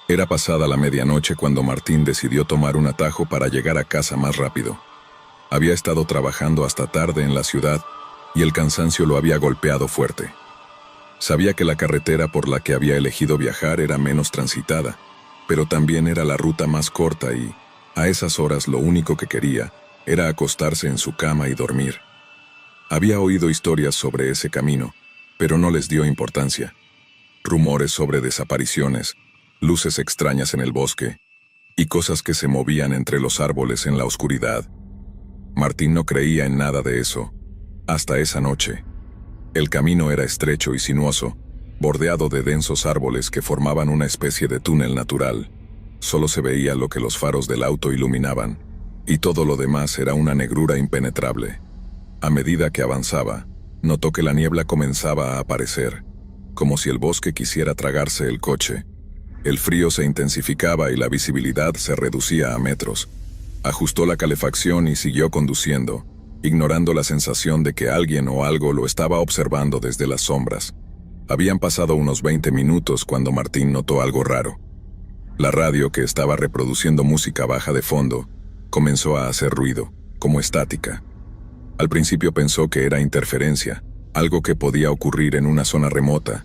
Era pasada la medianoche cuando Martín decidió tomar un atajo para llegar a casa más rápido. Había estado trabajando hasta tarde en la ciudad y el cansancio lo había golpeado fuerte. Sabía que la carretera por la que había elegido viajar era menos transitada, pero también era la ruta más corta y, a esas horas, lo único que quería era acostarse en su cama y dormir. Había oído historias sobre ese camino, pero no les dio importancia. Rumores sobre desapariciones, luces extrañas en el bosque y cosas que se movían entre los árboles en la oscuridad. Martín no creía en nada de eso, hasta esa noche. El camino era estrecho y sinuoso, bordeado de densos árboles que formaban una especie de túnel natural. Solo se veía lo que los faros del auto iluminaban, y todo lo demás era una negrura impenetrable. A medida que avanzaba, notó que la niebla comenzaba a aparecer, como si el bosque quisiera tragarse el coche. El frío se intensificaba y la visibilidad se reducía a metros. Ajustó la calefacción y siguió conduciendo, ignorando la sensación de que alguien o algo lo estaba observando desde las sombras. Habían pasado unos 20 minutos cuando Martín notó algo raro. La radio, que estaba reproduciendo música baja de fondo, comenzó a hacer ruido, como estática. Al principio pensó que era interferencia, algo que podía ocurrir en una zona remota.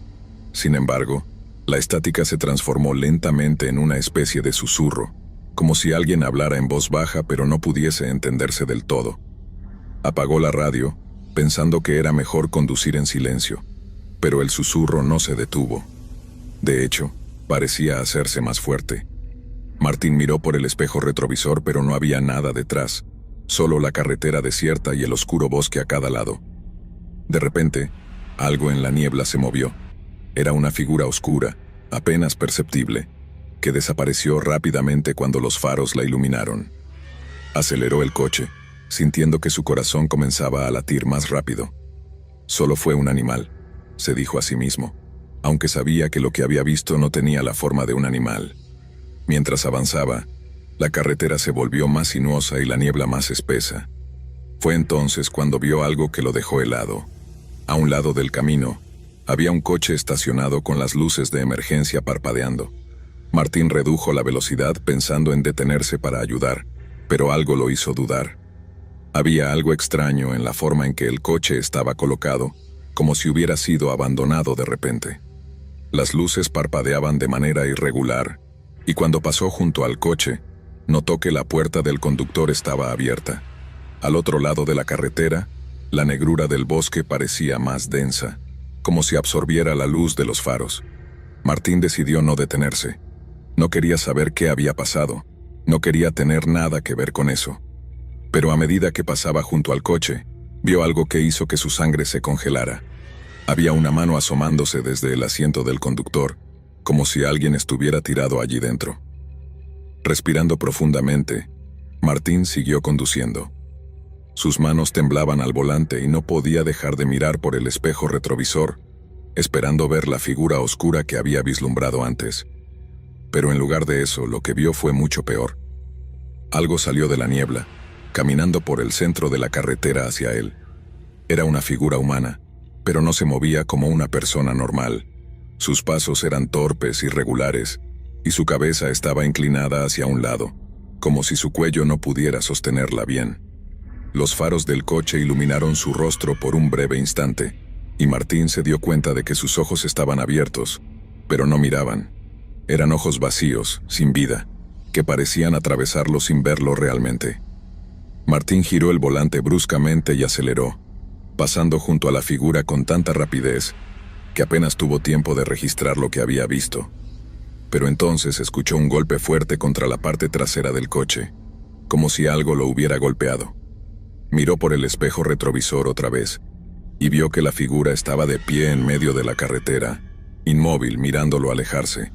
Sin embargo, la estática se transformó lentamente en una especie de susurro, como si alguien hablara en voz baja pero no pudiese entenderse del todo. Apagó la radio, pensando que era mejor conducir en silencio, pero el susurro no se detuvo. De hecho, parecía hacerse más fuerte. Martín miró por el espejo retrovisor, pero no había nada detrás, solo la carretera desierta y el oscuro bosque a cada lado. De repente, algo en la niebla se movió. Era una figura oscura, apenas perceptible, que desapareció rápidamente cuando los faros la iluminaron. Aceleró el coche, sintiendo que su corazón comenzaba a latir más rápido. Solo fue un animal, se dijo a sí mismo, aunque sabía que lo que había visto no tenía la forma de un animal. Mientras avanzaba, la carretera se volvió más sinuosa y la niebla más espesa. Fue entonces cuando vio algo que lo dejó helado. A un lado del camino, había un coche estacionado con las luces de emergencia parpadeando. Martín redujo la velocidad pensando en detenerse para ayudar, pero algo lo hizo dudar. Había algo extraño en la forma en que el coche estaba colocado, como si hubiera sido abandonado de repente. Las luces parpadeaban de manera irregular, y cuando pasó junto al coche, notó que la puerta del conductor estaba abierta. Al otro lado de la carretera, la negrura del bosque parecía más densa, como si absorbiera la luz de los faros. Martín decidió no detenerse. No quería saber qué había pasado, no quería tener nada que ver con eso. Pero a medida que pasaba junto al coche, vio algo que hizo que su sangre se congelara. Había una mano asomándose desde el asiento del conductor, como si alguien estuviera tirado allí dentro. Respirando profundamente, Martín siguió conduciendo. Sus manos temblaban al volante y no podía dejar de mirar por el espejo retrovisor, esperando ver la figura oscura que había vislumbrado antes. Pero en lugar de eso, lo que vio fue mucho peor. Algo salió de la niebla, caminando por el centro de la carretera hacia él. Era una figura humana, pero no se movía como una persona normal. Sus pasos eran torpes, irregulares, y su cabeza estaba inclinada hacia un lado, como si su cuello no pudiera sostenerla bien. Los faros del coche iluminaron su rostro por un breve instante, y Martín se dio cuenta de que sus ojos estaban abiertos, pero no miraban. Eran ojos vacíos, sin vida, que parecían atravesarlo sin verlo realmente. Martín giró el volante bruscamente y aceleró, pasando junto a la figura con tanta rapidez que apenas tuvo tiempo de registrar lo que había visto. Pero entonces escuchó un golpe fuerte contra la parte trasera del coche, como si algo lo hubiera golpeado. Miró por el espejo retrovisor otra vez y vio que la figura estaba de pie en medio de la carretera, inmóvil, mirándolo alejarse.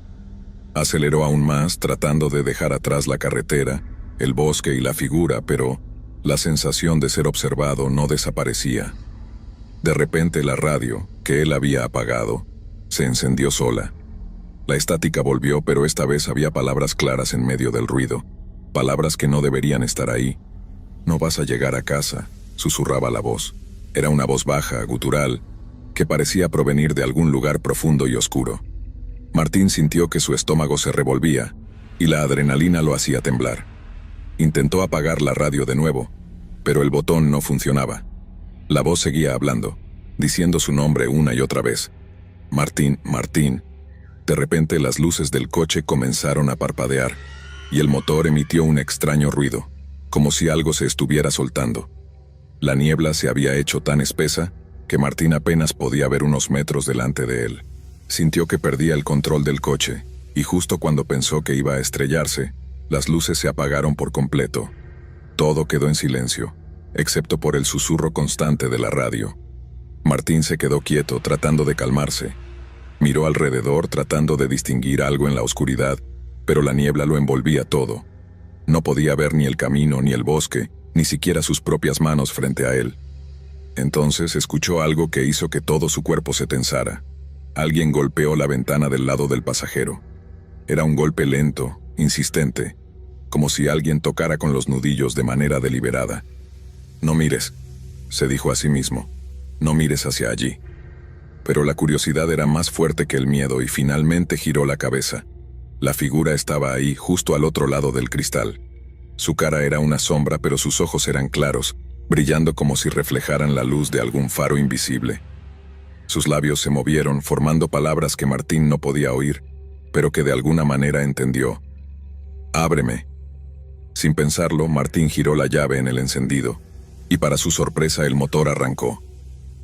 Aceleró aún más, tratando de dejar atrás la carretera, el bosque y la figura, pero la sensación de ser observado no desaparecía. De repente la radio, que él había apagado, se encendió sola. La estática volvió, pero esta vez había palabras claras en medio del ruido, palabras que no deberían estar ahí. «No vas a llegar a casa», susurraba la voz. Era una voz baja, gutural, que parecía provenir de algún lugar profundo y oscuro. Martín sintió que su estómago se revolvía, y la adrenalina lo hacía temblar. Intentó apagar la radio de nuevo, pero el botón no funcionaba. La voz seguía hablando, diciendo su nombre una y otra vez. «Martín, Martín». De repente las luces del coche comenzaron a parpadear, y el motor emitió un extraño ruido, como si algo se estuviera soltando. La niebla se había hecho tan espesa que Martín apenas podía ver unos metros delante de él. Sintió que perdía el control del coche, y justo cuando pensó que iba a estrellarse, las luces se apagaron por completo. Todo quedó en silencio, excepto por el susurro constante de la radio. Martín se quedó quieto, tratando de calmarse. Miró alrededor, tratando de distinguir algo en la oscuridad, pero la niebla lo envolvía todo. No podía ver ni el camino, ni el bosque, ni siquiera sus propias manos frente a él. Entonces escuchó algo que hizo que todo su cuerpo se tensara. Alguien golpeó la ventana del lado del pasajero. Era un golpe lento, insistente, como si alguien tocara con los nudillos de manera deliberada. «No mires», se dijo a sí mismo. «No mires hacia allí». Pero la curiosidad era más fuerte que el miedo y finalmente giró la cabeza. La figura estaba ahí, justo al otro lado del cristal. Su cara era una sombra, pero sus ojos eran claros, brillando como si reflejaran la luz de algún faro invisible. Sus labios se movieron, formando palabras que Martín no podía oír, pero que de alguna manera entendió. «Ábreme». Sin pensarlo, Martín giró la llave en el encendido, y para su sorpresa el motor arrancó.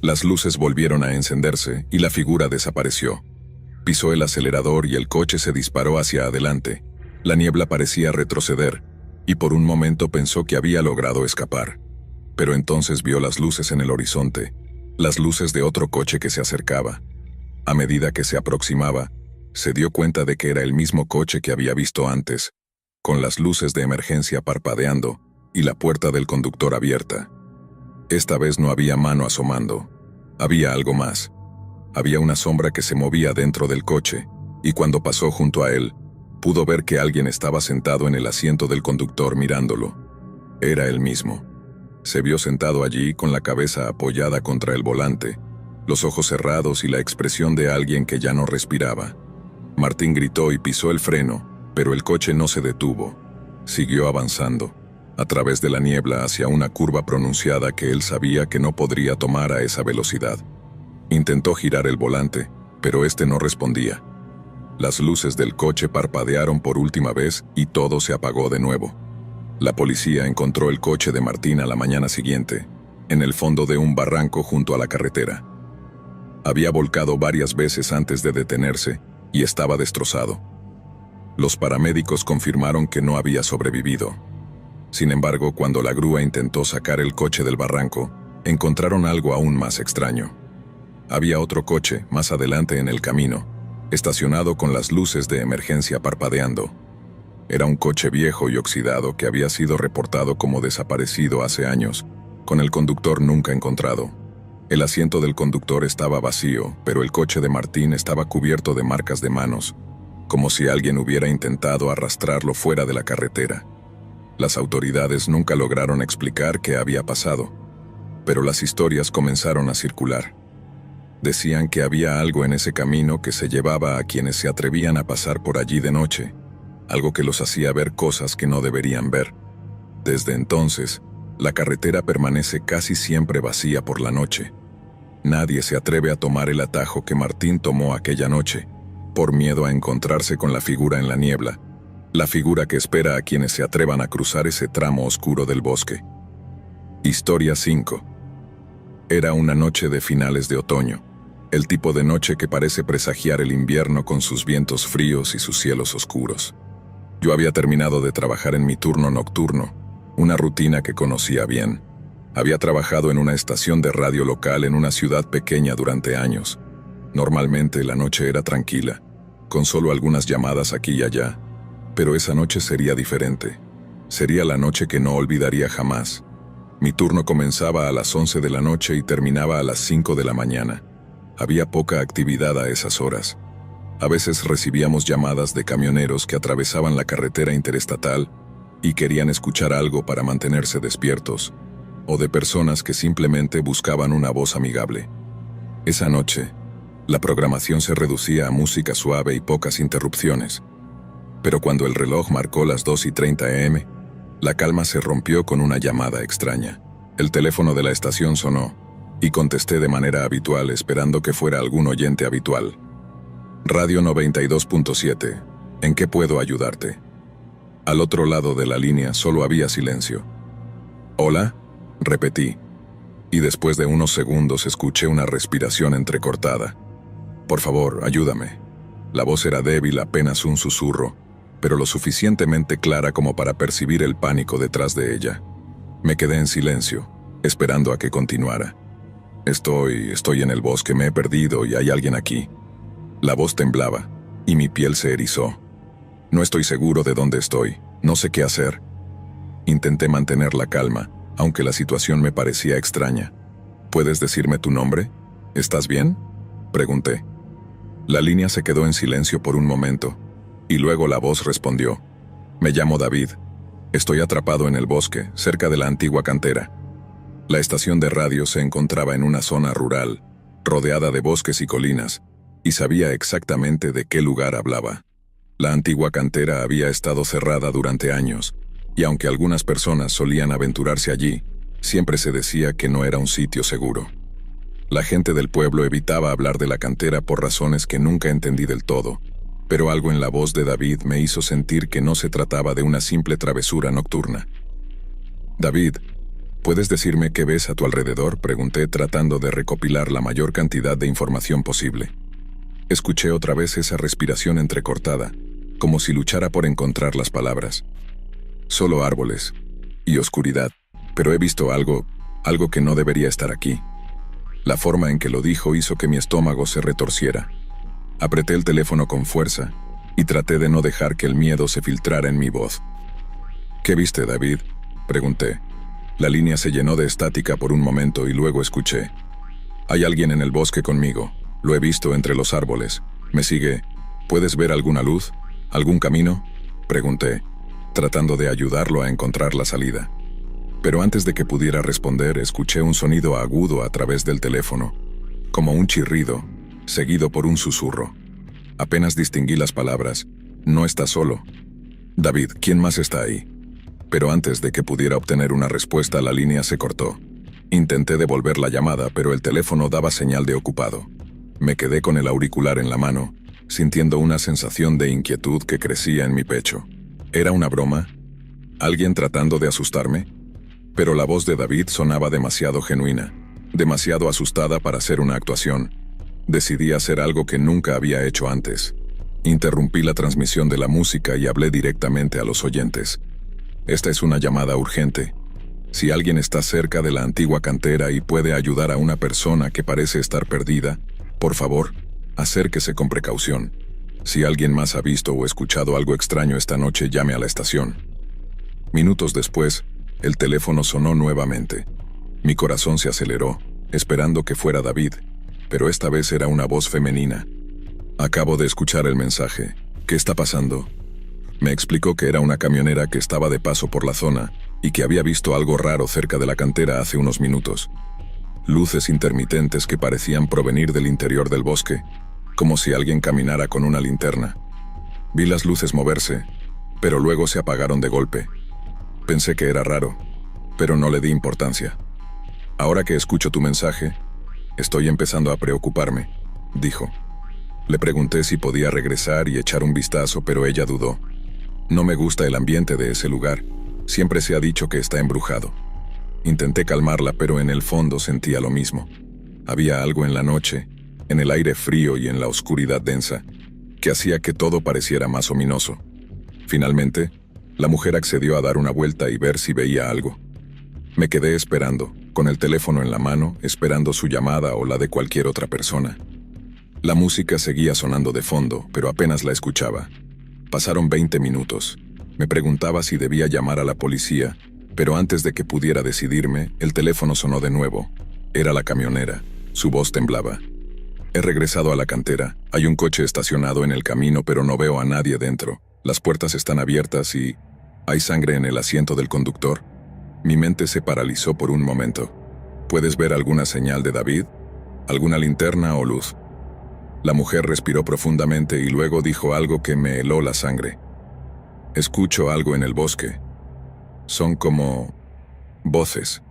Las luces volvieron a encenderse y la figura desapareció. Pisó el acelerador y el coche se disparó hacia adelante. La niebla parecía retroceder, y por un momento pensó que había logrado escapar. Pero entonces vio las luces en el horizonte, las luces de otro coche que se acercaba. A medida que se aproximaba, se dio cuenta de que era el mismo coche que había visto antes, con las luces de emergencia parpadeando y la puerta del conductor abierta. Esta vez no había mano asomando. Había algo más. Había una sombra que se movía dentro del coche, y cuando pasó junto a él, pudo ver que alguien estaba sentado en el asiento del conductor mirándolo. Era él mismo. Se vio sentado allí con la cabeza apoyada contra el volante, los ojos cerrados y la expresión de alguien que ya no respiraba. Martín gritó y pisó el freno, pero el coche no se detuvo. Siguió avanzando, a través de la niebla hacia una curva pronunciada que él sabía que no podría tomar a esa velocidad. Intentó girar el volante, pero este no respondía. Las luces del coche parpadearon por última vez y todo se apagó de nuevo. La policía encontró el coche de Martín a la mañana siguiente, en el fondo de un barranco junto a la carretera. Había volcado varias veces antes de detenerse y estaba destrozado. Los paramédicos confirmaron que no había sobrevivido. Sin embargo, cuando la grúa intentó sacar el coche del barranco, encontraron algo aún más extraño. Había otro coche, más adelante en el camino, estacionado con las luces de emergencia parpadeando. Era un coche viejo y oxidado que había sido reportado como desaparecido hace años, con el conductor nunca encontrado. El asiento del conductor estaba vacío, pero el coche de Martín estaba cubierto de marcas de manos, como si alguien hubiera intentado arrastrarlo fuera de la carretera. Las autoridades nunca lograron explicar qué había pasado, pero las historias comenzaron a circular. Decían que había algo en ese camino que se llevaba a quienes se atrevían a pasar por allí de noche, algo que los hacía ver cosas que no deberían ver. Desde entonces, la carretera permanece casi siempre vacía por la noche. Nadie se atreve a tomar el atajo que Martín tomó aquella noche, por miedo a encontrarse con la figura en la niebla, La figura que espera a quienes se atrevan a cruzar ese tramo oscuro del bosque. Historia 5. Era una noche de finales de otoño, el tipo de noche que parece presagiar el invierno con sus vientos fríos y sus cielos oscuros. Yo había terminado de trabajar en mi turno nocturno, una rutina que conocía bien. Había trabajado en una estación de radio local en una ciudad pequeña durante años. Normalmente la noche era tranquila, con solo algunas llamadas aquí y allá, pero esa noche sería diferente. Sería la noche que no olvidaría jamás. Mi turno comenzaba a las 11 de la noche y terminaba a las 5 de la mañana. Había poca actividad a esas horas. A veces recibíamos llamadas de camioneros que atravesaban la carretera interestatal y querían escuchar algo para mantenerse despiertos, o de personas que simplemente buscaban una voz amigable. Esa noche, la programación se reducía a música suave y pocas interrupciones. Pero cuando el reloj marcó las 2:30 am, la calma se rompió con una llamada extraña. El teléfono de la estación sonó, y contesté de manera habitual esperando que fuera algún oyente habitual. Radio 92.7, ¿en qué puedo ayudarte? Al otro lado de la línea solo había silencio. ¿Hola? Repetí, y después de unos segundos escuché una respiración entrecortada. Por favor, ayúdame. La voz era débil, apenas un susurro, pero lo suficientemente clara como para percibir el pánico detrás de ella. Me quedé en silencio, esperando a que continuara. Estoy en el bosque, me he perdido y hay alguien aquí. La voz temblaba, y mi piel se erizó. No estoy seguro de dónde estoy, no sé qué hacer. Intenté mantener la calma, aunque la situación me parecía extraña. ¿Puedes decirme tu nombre? ¿Estás bien? Pregunté. La línea se quedó en silencio por un momento, y luego la voz respondió. Me llamo David. Estoy atrapado en el bosque, cerca de la antigua cantera. La estación de radio se encontraba en una zona rural, rodeada de bosques y colinas, y sabía exactamente de qué lugar hablaba. La antigua cantera había estado cerrada durante años, y aunque algunas personas solían aventurarse allí, siempre se decía que no era un sitio seguro. La gente del pueblo evitaba hablar de la cantera por razones que nunca entendí del todo, pero algo en la voz de David me hizo sentir que no se trataba de una simple travesura nocturna. David, ¿puedes decirme qué ves a tu alrededor?, pregunté tratando de recopilar la mayor cantidad de información posible. Escuché otra vez esa respiración entrecortada, como si luchara por encontrar las palabras. Solo árboles y oscuridad, pero he visto algo que no debería estar aquí. La forma en que lo dijo hizo que mi estómago se retorciera. Apreté el teléfono con fuerza y traté de no dejar que el miedo se filtrara en mi voz. ¿Qué viste, David?, pregunté. La línea se llenó de estática por un momento y luego escuché. Hay alguien en el bosque conmigo. Lo he visto entre los árboles. Me sigue. ¿Puedes ver alguna luz? ¿Algún camino?, pregunté, tratando de ayudarlo a encontrar la salida. Pero antes de que pudiera responder, escuché un sonido agudo a través del teléfono, como un chirrido, seguido por un susurro. Apenas distinguí las palabras. No estás solo. David, ¿quién más está ahí? Pero antes de que pudiera obtener una respuesta, la línea se cortó. Intenté devolver la llamada, pero el teléfono daba señal de ocupado. Me quedé con el auricular en la mano, sintiendo una sensación de inquietud que crecía en mi pecho. ¿Era una broma? ¿Alguien tratando de asustarme? Pero la voz de David sonaba demasiado genuina, demasiado asustada para ser una actuación. Decidí hacer algo que nunca había hecho antes. Interrumpí la transmisión de la música y hablé directamente a los oyentes. Esta es una llamada urgente. Si alguien está cerca de la antigua cantera y puede ayudar a una persona que parece estar perdida, por favor, acérquese con precaución. Si alguien más ha visto o escuchado algo extraño esta noche, llame a la estación. Minutos después, el teléfono sonó nuevamente. Mi corazón se aceleró, esperando que fuera David, pero esta vez era una voz femenina. Acabo de escuchar el mensaje. ¿Qué está pasando? Me explicó que era una camionera que estaba de paso por la zona y que había visto algo raro cerca de la cantera hace unos minutos. Luces intermitentes que parecían provenir del interior del bosque, como si alguien caminara con una linterna. Vi las luces moverse, pero luego se apagaron de golpe. Pensé que era raro, pero no le di importancia. Ahora que escucho tu mensaje, estoy empezando a preocuparme, dijo. Le pregunté si podía regresar y echar un vistazo, pero ella dudó. No me gusta el ambiente de ese lugar. Siempre se ha dicho que está embrujado. Intenté calmarla, pero en el fondo sentía lo mismo. Había algo en la noche, en el aire frío y en la oscuridad densa, que hacía que todo pareciera más ominoso. Finalmente, la mujer accedió a dar una vuelta y ver si veía algo. Me quedé esperando, con el teléfono en la mano, esperando su llamada o la de cualquier otra persona. La música seguía sonando de fondo, pero apenas la escuchaba. Pasaron 20 minutos. Me preguntaba si debía llamar a la policía, pero antes de que pudiera decidirme, el teléfono sonó de nuevo. Era la camionera. Su voz temblaba. He regresado a la cantera. Hay un coche estacionado en el camino, pero no veo a nadie dentro. Las puertas están abiertas y hay sangre en el asiento del conductor. Mi mente se paralizó por un momento. ¿Puedes ver alguna señal de David? ¿Alguna linterna o luz? La mujer respiró profundamente y luego dijo algo que me heló la sangre. Escucho algo en el bosque. Son como voces,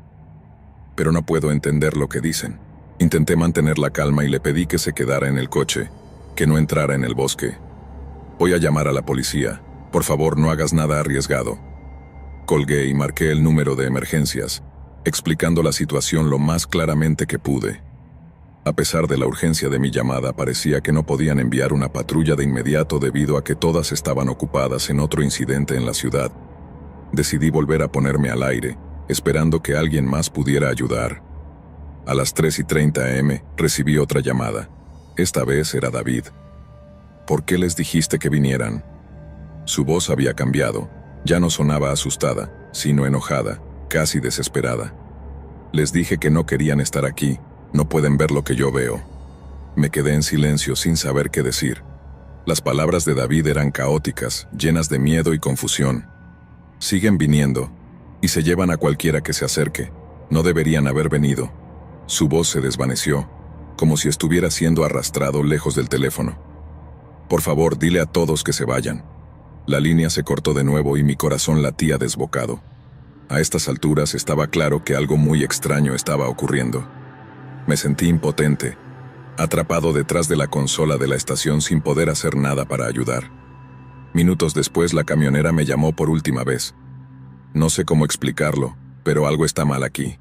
pero no puedo entender lo que dicen. Intenté mantener la calma y le pedí que se quedara en el coche, que no entrara en el bosque. Voy a llamar a la policía. Por favor, no hagas nada arriesgado. Colgué y marqué el número de emergencias, explicando la situación lo más claramente que pude. A pesar de la urgencia de mi llamada, parecía que no podían enviar una patrulla de inmediato debido a que todas estaban ocupadas en otro incidente en la ciudad. Decidí volver a ponerme al aire, esperando que alguien más pudiera ayudar. A las 3:30 am recibí otra llamada. Esta vez era David. ¿Por qué les dijiste que vinieran? Su voz había cambiado. Ya no sonaba asustada, sino enojada, casi desesperada. Les dije que no querían estar aquí. No pueden ver lo que yo veo. Me quedé en silencio sin saber qué decir. Las palabras de David eran caóticas, llenas de miedo y confusión. Siguen viniendo, y se llevan a cualquiera que se acerque. No deberían haber venido. Su voz se desvaneció, como si estuviera siendo arrastrado lejos del teléfono. Por favor, dile a todos que se vayan. La línea se cortó de nuevo y mi corazón latía desbocado. A estas alturas estaba claro que algo muy extraño estaba ocurriendo. Me sentí impotente, atrapado detrás de la consola de la estación sin poder hacer nada para ayudar. Minutos después la camionera me llamó por última vez. No sé cómo explicarlo, pero algo está mal aquí.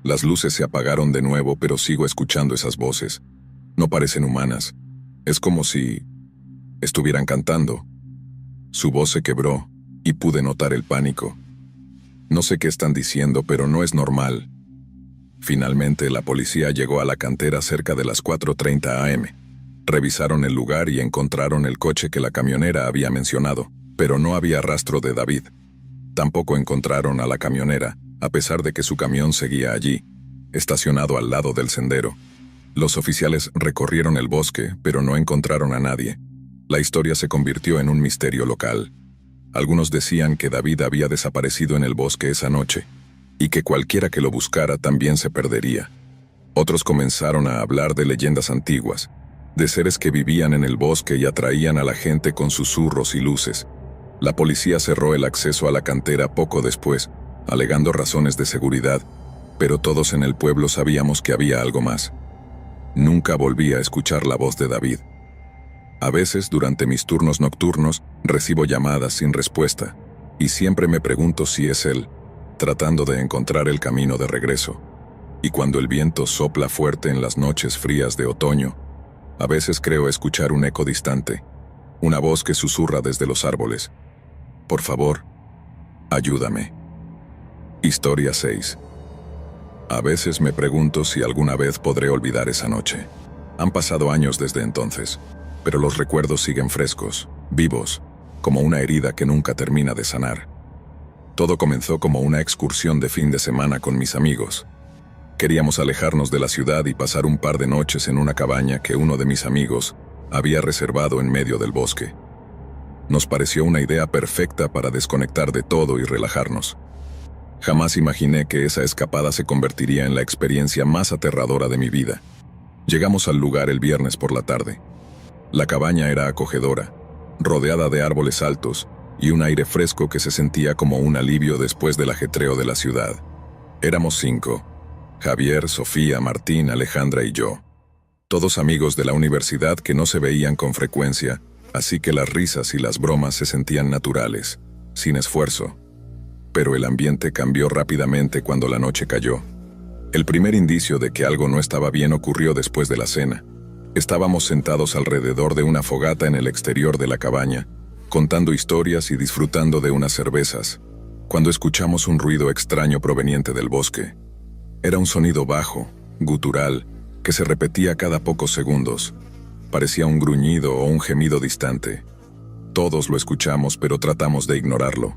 Las luces se apagaron de nuevo, pero sigo escuchando esas voces. No parecen humanas. Es como si estuvieran cantando. Su voz se quebró, y pude notar el pánico. No sé qué están diciendo, pero no es normal. Finalmente, la policía llegó a la cantera cerca de las 4:30 am. Revisaron el lugar y encontraron el coche que la camionera había mencionado, pero no había rastro de David. Tampoco encontraron a la camionera, a pesar de que su camión seguía allí, estacionado al lado del sendero. Los oficiales recorrieron el bosque, pero no encontraron a nadie. La historia se convirtió en un misterio local. Algunos decían que David había desaparecido en el bosque esa noche, y que cualquiera que lo buscara también se perdería. Otros comenzaron a hablar de leyendas antiguas, de seres que vivían en el bosque y atraían a la gente con susurros y luces. La policía cerró el acceso a la cantera poco después, alegando razones de seguridad, pero todos en el pueblo sabíamos que había algo más. Nunca volví a escuchar la voz de David. A veces, durante mis turnos nocturnos, recibo llamadas sin respuesta, y siempre me pregunto si es él, tratando de encontrar el camino de regreso. Y cuando el viento sopla fuerte en las noches frías de otoño, a veces creo escuchar un eco distante, una voz que susurra desde los árboles. Por favor, ayúdame. Historia 6. A veces me pregunto si alguna vez podré olvidar esa noche. Han pasado años desde entonces, pero los recuerdos siguen frescos, vivos, como una herida que nunca termina de sanar. Todo comenzó como una excursión de fin de semana con mis amigos. Queríamos alejarnos de la ciudad y pasar un par de noches en una cabaña que uno de mis amigos había reservado en medio del bosque. Nos pareció una idea perfecta para desconectar de todo y relajarnos. Jamás imaginé que esa escapada se convertiría en la experiencia más aterradora de mi vida. Llegamos al lugar el viernes por la tarde. La cabaña era acogedora, rodeada de árboles altos, y un aire fresco que se sentía como un alivio después del ajetreo de la ciudad. Éramos 5. Javier, Sofía, Martín, Alejandra y yo. Todos amigos de la universidad que no se veían con frecuencia, así que las risas y las bromas se sentían naturales, sin esfuerzo. Pero el ambiente cambió rápidamente cuando la noche cayó. El primer indicio de que algo no estaba bien ocurrió después de la cena. Estábamos sentados alrededor de una fogata en el exterior de la cabaña, contando historias y disfrutando de unas cervezas, cuando escuchamos un ruido extraño proveniente del bosque. Era un sonido bajo, gutural, que se repetía cada pocos segundos. Parecía un gruñido o un gemido distante. Todos lo escuchamos, pero tratamos de ignorarlo.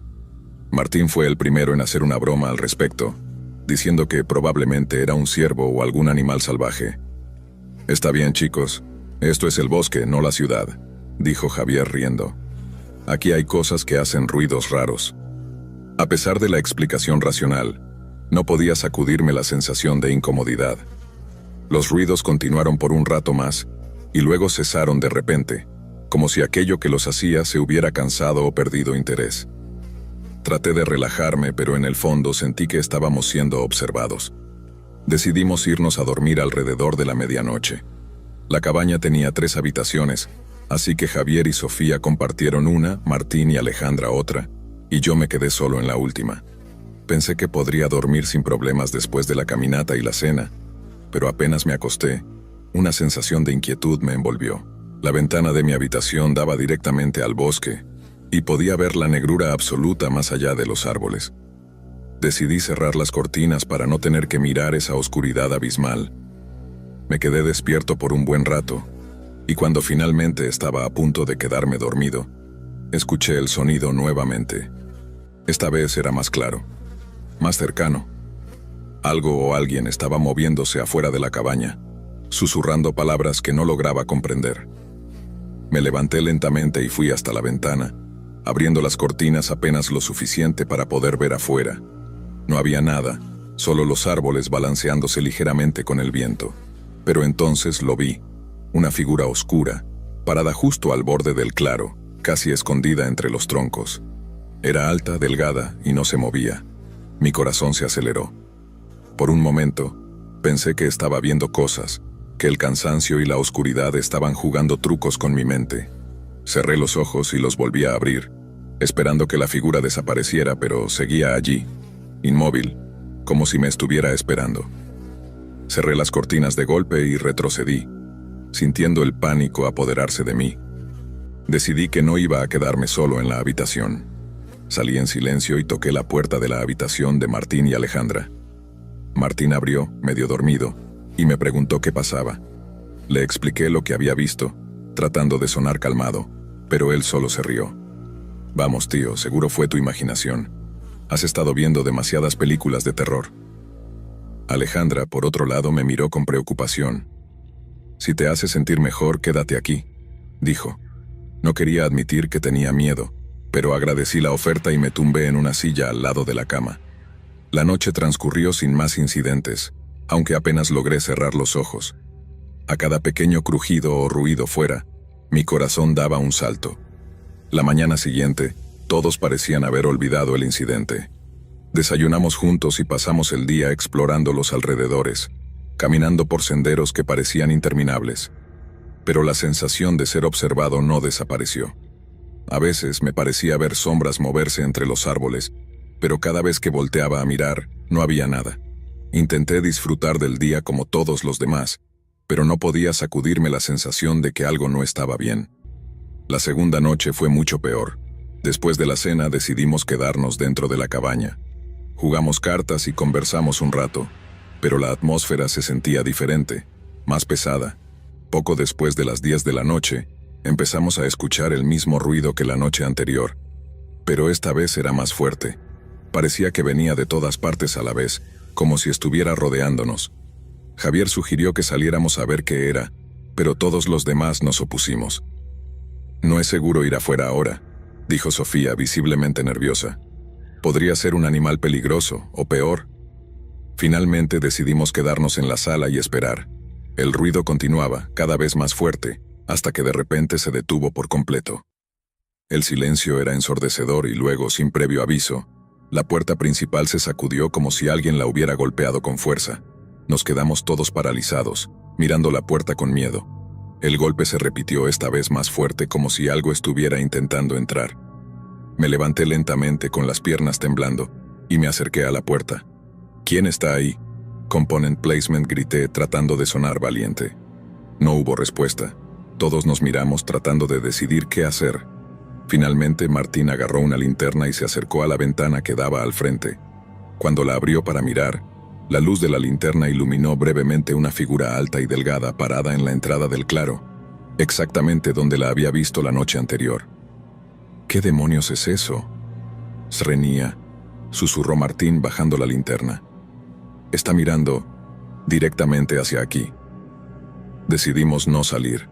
Martín fue el primero en hacer una broma al respecto, diciendo que probablemente era un ciervo o algún animal salvaje. «Está bien, chicos. Esto es el bosque, no la ciudad», dijo Javier riendo. «Aquí hay cosas que hacen ruidos raros». A pesar de la explicación racional, no podía sacudirme la sensación de incomodidad. Los ruidos continuaron por un rato más, y luego cesaron de repente, como si aquello que los hacía se hubiera cansado o perdido interés. Traté de relajarme, pero en el fondo sentí que estábamos siendo observados. Decidimos irnos a dormir alrededor de la medianoche. La cabaña tenía 3 habitaciones, así que Javier y Sofía compartieron una, Martín y Alejandra otra, y yo me quedé solo en la última. Pensé que podría dormir sin problemas después de la caminata y la cena, pero apenas me acosté, una sensación de inquietud me envolvió. La ventana de mi habitación daba directamente al bosque, y podía ver la negrura absoluta más allá de los árboles. Decidí cerrar las cortinas para no tener que mirar esa oscuridad abismal. Me quedé despierto por un buen rato, y cuando finalmente estaba a punto de quedarme dormido, escuché el sonido nuevamente. Esta vez era más claro, más cercano. Algo o alguien estaba moviéndose afuera de la cabaña, susurrando palabras que no lograba comprender. Me levanté lentamente y fui hasta la ventana, abriendo las cortinas apenas lo suficiente para poder ver afuera. No había nada, solo los árboles balanceándose ligeramente con el viento. Pero entonces lo vi, una figura oscura, parada justo al borde del claro, casi escondida entre los troncos. Era alta, delgada y no se movía. Mi corazón se aceleró. Por un momento, pensé que estaba viendo cosas, que el cansancio y la oscuridad estaban jugando trucos con mi mente. Cerré los ojos y los volví a abrir, esperando que la figura desapareciera, pero seguía allí, inmóvil, como si me estuviera esperando. Cerré las cortinas de golpe y retrocedí, sintiendo el pánico apoderarse de mí. Decidí que no iba a quedarme solo en la habitación. Salí en silencio y toqué la puerta de la habitación de Martín y Alejandra. Martín abrió, medio dormido, y me preguntó qué pasaba. Le expliqué lo que había visto, tratando de sonar calmado, pero él solo se rió. «Vamos, tío, seguro fue tu imaginación. Has estado viendo demasiadas películas de terror». Alejandra, por otro lado, me miró con preocupación. «Si te hace sentir mejor, quédate aquí», dijo. No quería admitir que tenía miedo, pero agradecí la oferta y me tumbé en una silla al lado de la cama. La noche transcurrió sin más incidentes, aunque apenas logré cerrar los ojos. A cada pequeño crujido o ruido fuera, mi corazón daba un salto. La mañana siguiente, todos parecían haber olvidado el incidente. Desayunamos juntos y pasamos el día explorando los alrededores, caminando por senderos que parecían interminables. Pero la sensación de ser observado no desapareció. A veces me parecía ver sombras moverse entre los árboles, pero cada vez que volteaba a mirar, no había nada. Intenté disfrutar del día como todos los demás, pero no podía sacudirme la sensación de que algo no estaba bien. La segunda noche fue mucho peor. Después de la cena decidimos quedarnos dentro de la cabaña. Jugamos cartas y conversamos un rato, pero la atmósfera se sentía diferente, más pesada. Poco después de las 10 de la noche, empezamos a escuchar el mismo ruido que la noche anterior, pero esta vez era más fuerte. Parecía que venía de todas partes a la vez, como si estuviera rodeándonos. Javier sugirió que saliéramos a ver qué era, pero todos los demás nos opusimos. «No es seguro ir afuera ahora», dijo Sofía, visiblemente nerviosa. «Podría ser un animal peligroso, o peor». Finalmente decidimos quedarnos en la sala y esperar. El ruido continuaba, cada vez más fuerte, hasta que de repente se detuvo por completo. El silencio era ensordecedor y luego, sin previo aviso, la puerta principal se sacudió como si alguien la hubiera golpeado con fuerza. Nos quedamos todos paralizados, mirando la puerta con miedo. El golpe se repitió esta vez más fuerte, como si algo estuviera intentando entrar. Me levanté lentamente con las piernas temblando y me acerqué a la puerta. ¿Quién está ahí? Component placement, grité tratando de sonar valiente. No hubo respuesta. Todos nos miramos tratando de decidir qué hacer. Finalmente Martín agarró una linterna y se acercó a la ventana que daba al frente. Cuando la abrió para mirar, la luz de la linterna iluminó brevemente una figura alta y delgada parada en la entrada del claro, exactamente donde la había visto la noche anterior. ¿Qué demonios es eso? Srenia, susurró Martín bajando la linterna. Está mirando directamente hacia aquí. Decidimos no salir.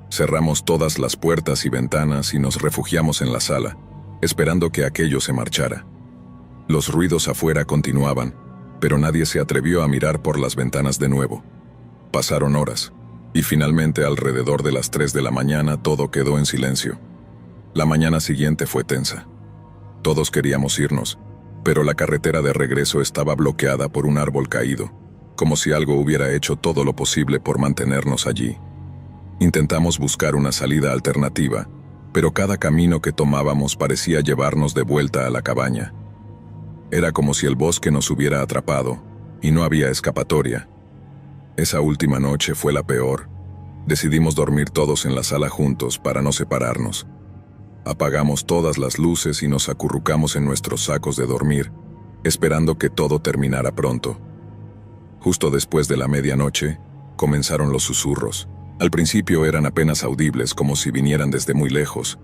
Cerramos todas las puertas y ventanas y nos refugiamos en la sala, esperando que aquello se marchara. Los ruidos afuera continuaban, pero nadie se atrevió a mirar por las ventanas de nuevo. Pasaron horas, y finalmente alrededor de las 3 de la mañana todo quedó en silencio. La mañana siguiente fue tensa. Todos queríamos irnos, pero la carretera de regreso estaba bloqueada por un árbol caído, como si algo hubiera hecho todo lo posible por mantenernos allí. Intentamos buscar una salida alternativa, pero cada camino que tomábamos parecía llevarnos de vuelta a la cabaña. Era como si el bosque nos hubiera atrapado, y no había escapatoria. Esa última noche fue la peor. Decidimos dormir todos en la sala juntos para no separarnos. Apagamos todas las luces y nos acurrucamos en nuestros sacos de dormir, esperando que todo terminara pronto. Justo después de la medianoche, comenzaron los susurros. Al principio eran apenas audibles, como si vinieran desde muy lejos,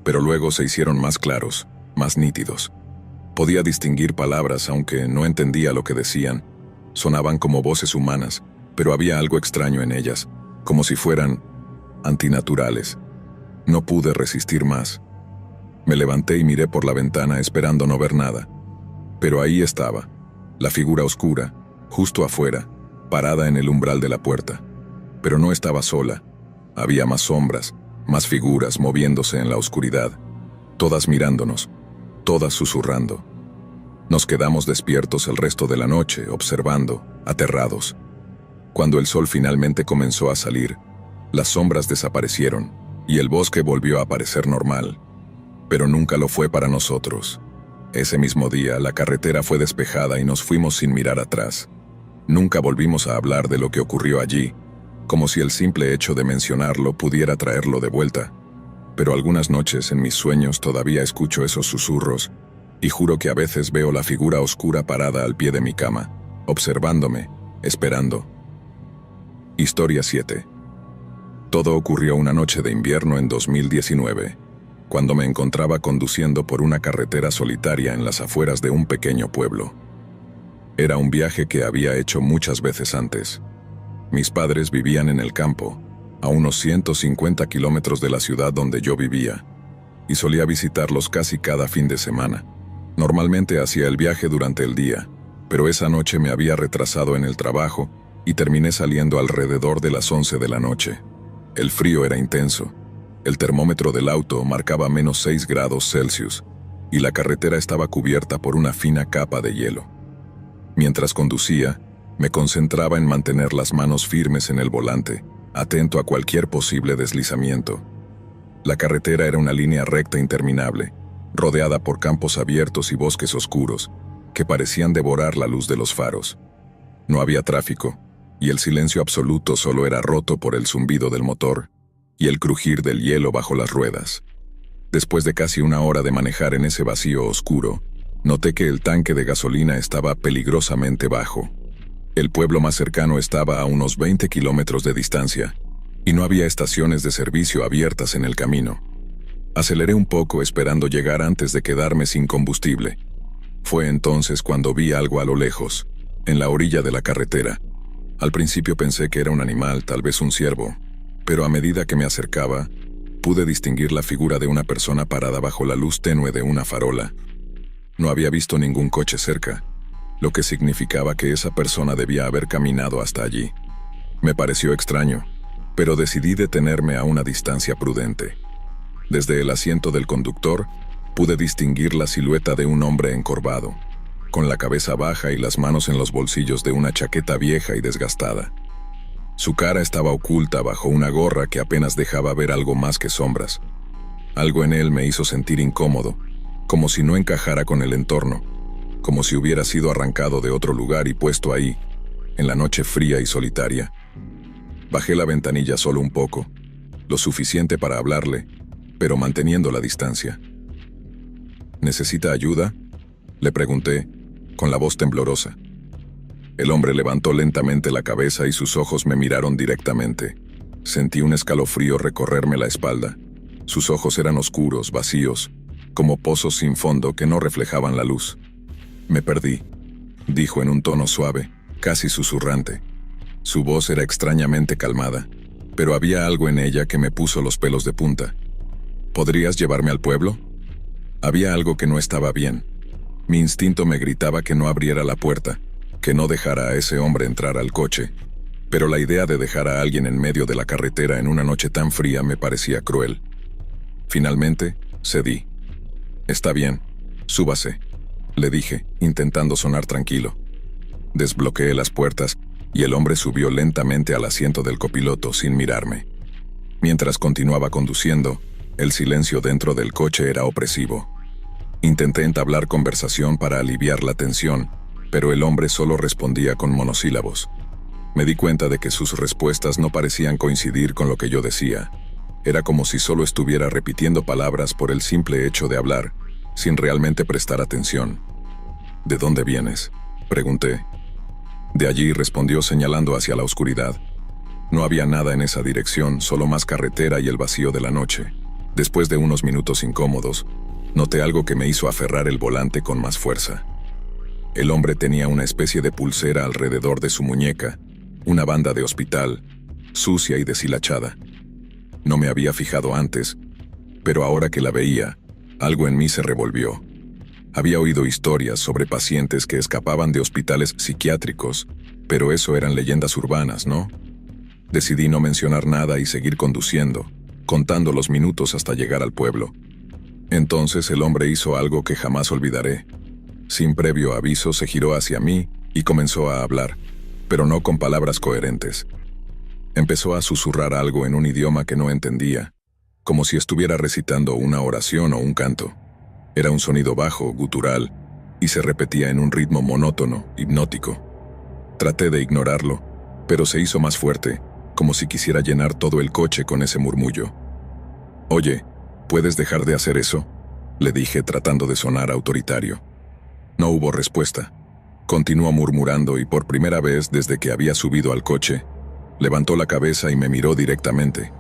pero luego se hicieron más claros, más nítidos. Podía distinguir palabras, aunque no entendía lo que decían. Sonaban como voces humanas, pero había algo extraño en ellas, como si fueran antinaturales. No pude resistir más. Me levanté y miré por la ventana esperando no ver nada. Pero ahí estaba, la figura oscura, justo afuera, parada en el umbral de la puerta. Pero no estaba sola. Había más sombras, más figuras moviéndose en la oscuridad, todas mirándonos, todas susurrando. Nos quedamos despiertos el resto de la noche, observando, aterrados. Cuando el sol finalmente comenzó a salir, las sombras desaparecieron y el bosque volvió a parecer normal. Pero nunca lo fue para nosotros. Ese mismo día, la carretera fue despejada y nos fuimos sin mirar atrás. Nunca volvimos a hablar de lo que ocurrió allí, como si el simple hecho de mencionarlo pudiera traerlo de vuelta. Pero algunas noches en mis sueños todavía escucho esos susurros, y juro que a veces veo la figura oscura parada al pie de mi cama, observándome, esperando. Historia 7. Todo ocurrió una noche de invierno en 2019, cuando me encontraba conduciendo por una carretera solitaria en las afueras de un pequeño pueblo. Era un viaje que había hecho muchas veces antes. Mis padres vivían en el campo, a unos 150 kilómetros de la ciudad donde yo vivía, y solía visitarlos casi cada fin de semana. Normalmente hacía el viaje durante el día, pero esa noche me había retrasado en el trabajo y terminé saliendo alrededor de las 11 de la noche. El frío era intenso. El termómetro del auto marcaba -6 grados Celsius, y la carretera estaba cubierta por una fina capa de hielo. Mientras conducía, me concentraba en mantener las manos firmes en el volante, atento a cualquier posible deslizamiento. La carretera era una línea recta interminable, rodeada por campos abiertos y bosques oscuros, que parecían devorar la luz de los faros. No había tráfico, y el silencio absoluto solo era roto por el zumbido del motor y el crujir del hielo bajo las ruedas. Después de casi una hora de manejar en ese vacío oscuro, noté que el tanque de gasolina estaba peligrosamente bajo. El pueblo más cercano estaba a unos 20 kilómetros de distancia, y no había estaciones de servicio abiertas en el camino. Aceleré un poco esperando llegar antes de quedarme sin combustible. Fue entonces cuando vi algo a lo lejos, en la orilla de la carretera. Al principio pensé que era un animal, tal vez un ciervo, pero a medida que me acercaba, pude distinguir la figura de una persona parada bajo la luz tenue de una farola. No había visto ningún coche cerca, lo que significaba que esa persona debía haber caminado hasta allí. Me pareció extraño, pero decidí detenerme a una distancia prudente. Desde el asiento del conductor, pude distinguir la silueta de un hombre encorvado, con la cabeza baja y las manos en los bolsillos de una chaqueta vieja y desgastada. Su cara estaba oculta bajo una gorra que apenas dejaba ver algo más que sombras. Algo en él me hizo sentir incómodo, como si no encajara con el entorno, como si hubiera sido arrancado de otro lugar y puesto ahí, en la noche fría y solitaria. Bajé la ventanilla solo un poco, lo suficiente para hablarle, pero manteniendo la distancia. ¿Necesita ayuda?, le pregunté, con la voz temblorosa. El hombre levantó lentamente la cabeza y sus ojos me miraron directamente. Sentí un escalofrío recorrerme la espalda. Sus ojos eran oscuros, vacíos, como pozos sin fondo que no reflejaban la luz. «Me perdí», dijo en un tono suave, casi susurrante. Su voz era extrañamente calmada, pero había algo en ella que me puso los pelos de punta. «¿Podrías llevarme al pueblo?». Había algo que no estaba bien. Mi instinto me gritaba que no abriera la puerta, que no dejara a ese hombre entrar al coche, pero la idea de dejar a alguien en medio de la carretera en una noche tan fría me parecía cruel. Finalmente, cedí. «Está bien, súbase», le dije, intentando sonar tranquilo. Desbloqueé las puertas y el hombre subió lentamente al asiento del copiloto sin mirarme. Mientras continuaba conduciendo, el silencio dentro del coche era opresivo. Intenté entablar conversación para aliviar la tensión, pero el hombre solo respondía con monosílabos. Me di cuenta de que sus respuestas no parecían coincidir con lo que yo decía. Era como si solo estuviera repitiendo palabras por el simple hecho de hablar, sin realmente prestar atención. «¿De dónde vienes?», pregunté. «De allí», respondió señalando hacia la oscuridad. No había nada en esa dirección, solo más carretera y el vacío de la noche. Después de unos minutos incómodos, noté algo que me hizo aferrar el volante con más fuerza. El hombre tenía una especie de pulsera alrededor de su muñeca, una banda de hospital, sucia y deshilachada. No me había fijado antes, pero ahora que la veía, algo en mí se revolvió. Había oído historias sobre pacientes que escapaban de hospitales psiquiátricos, pero eso eran leyendas urbanas, ¿no? Decidí no mencionar nada y seguir conduciendo, contando los minutos hasta llegar al pueblo. Entonces el hombre hizo algo que jamás olvidaré. Sin previo aviso se giró hacia mí y comenzó a hablar, pero no con palabras coherentes. Empezó a susurrar algo en un idioma que no entendía, como si estuviera recitando una oración o un canto. Era un sonido bajo, gutural, y se repetía en un ritmo monótono, hipnótico. Traté de ignorarlo, pero se hizo más fuerte, como si quisiera llenar todo el coche con ese murmullo. «Oye, ¿puedes dejar de hacer eso?», le dije tratando de sonar autoritario. No hubo respuesta. Continuó murmurando y por primera vez desde que había subido al coche, levantó la cabeza y me miró directamente.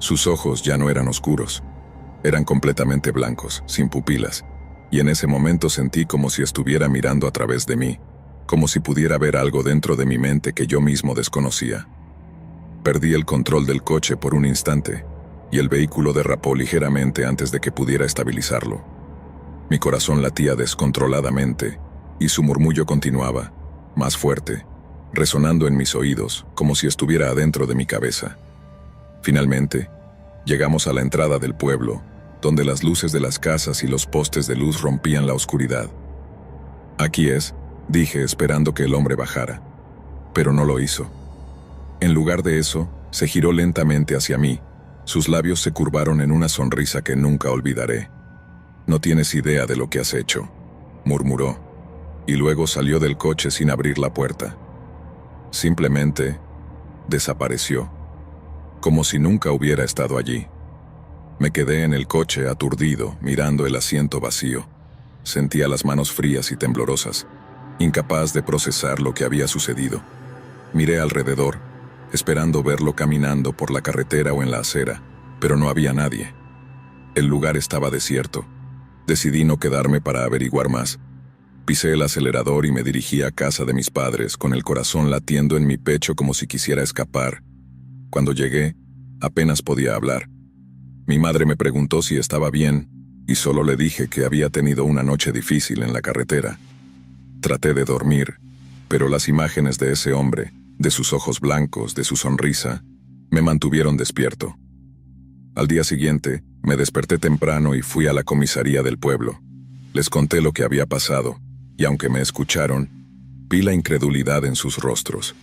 Sus ojos ya no eran oscuros. Eran completamente blancos, sin pupilas, y en ese momento sentí como si estuviera mirando a través de mí, como si pudiera ver algo dentro de mi mente que yo mismo desconocía. Perdí el control del coche por un instante, y el vehículo derrapó ligeramente antes de que pudiera estabilizarlo. Mi corazón latía descontroladamente, y su murmullo continuaba, más fuerte, resonando en mis oídos, como si estuviera adentro de mi cabeza. Finalmente, llegamos a la entrada del pueblo, donde las luces de las casas y los postes de luz rompían la oscuridad. «Aquí es», dije esperando que el hombre bajara, pero no lo hizo. En lugar de eso, se giró lentamente hacia mí. Sus labios se curvaron en una sonrisa que nunca olvidaré. «No tienes idea de lo que has hecho», murmuró, y luego salió del coche sin abrir la puerta. Simplemente desapareció, como si nunca hubiera estado allí. Me quedé en el coche aturdido, mirando el asiento vacío. Sentía las manos frías y temblorosas, incapaz de procesar lo que había sucedido. Miré alrededor, esperando verlo caminando por la carretera o en la acera, pero no había nadie. El lugar estaba desierto. Decidí no quedarme para averiguar más. Pisé el acelerador y me dirigí a casa de mis padres, con el corazón latiendo en mi pecho como si quisiera escapar. Cuando llegué, apenas podía hablar. Mi madre me preguntó si estaba bien, y solo le dije que había tenido una noche difícil en la carretera. Traté de dormir, pero las imágenes de ese hombre, de sus ojos blancos, de su sonrisa, me mantuvieron despierto. Al día siguiente, me desperté temprano y fui a la comisaría del pueblo. Les conté lo que había pasado, y aunque me escucharon, vi la incredulidad en sus rostros.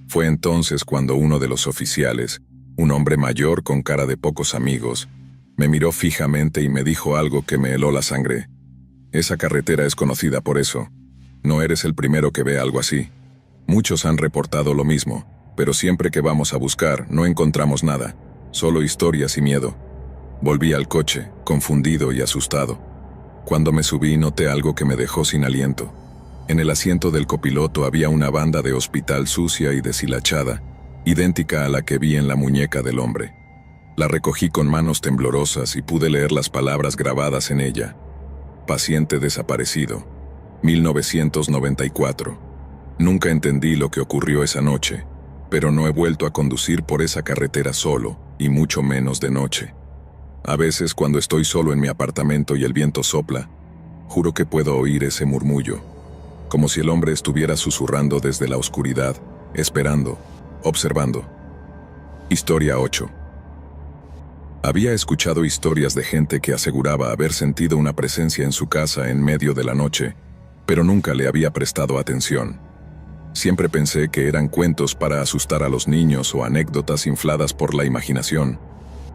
Fue entonces cuando uno de los oficiales, un hombre mayor con cara de pocos amigos, me miró fijamente y me dijo algo que me heló la sangre. Esa carretera es conocida por eso. No eres el primero que ve algo así. Muchos han reportado lo mismo, pero siempre que vamos a buscar no encontramos nada, solo historias y miedo. Volví al coche, confundido y asustado. Cuando me subí noté algo que me dejó sin aliento. En el asiento del copiloto había una banda de hospital sucia y deshilachada, idéntica a la que vi en la muñeca del hombre. La recogí con manos temblorosas y pude leer las palabras grabadas en ella. Paciente desaparecido. 1994. Nunca entendí lo que ocurrió esa noche, pero no he vuelto a conducir por esa carretera solo, y mucho menos de noche. A veces cuando estoy solo en mi apartamento y el viento sopla, juro que puedo oír ese murmullo, como si el hombre estuviera susurrando desde la oscuridad, esperando, observando. Historia 8. Había escuchado historias de gente que aseguraba haber sentido una presencia en su casa en medio de la noche, pero nunca le había prestado atención. Siempre pensé que eran cuentos para asustar a los niños o anécdotas infladas por la imaginación.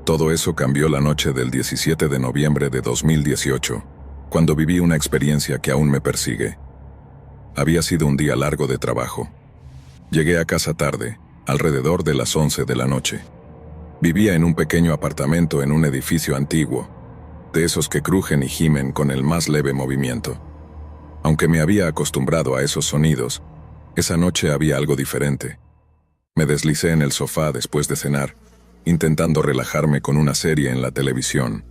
Todo eso cambió la noche del 17 de noviembre de 2018, cuando viví una experiencia que aún me persigue. Había sido un día largo de trabajo. Llegué a casa tarde, alrededor de las 11 de la noche. Vivía en un pequeño apartamento en un edificio antiguo, de esos que crujen y gimen con el más leve movimiento. Aunque me había acostumbrado a esos sonidos, esa noche había algo diferente. Me deslicé en el sofá después de cenar, intentando relajarme con una serie en la televisión.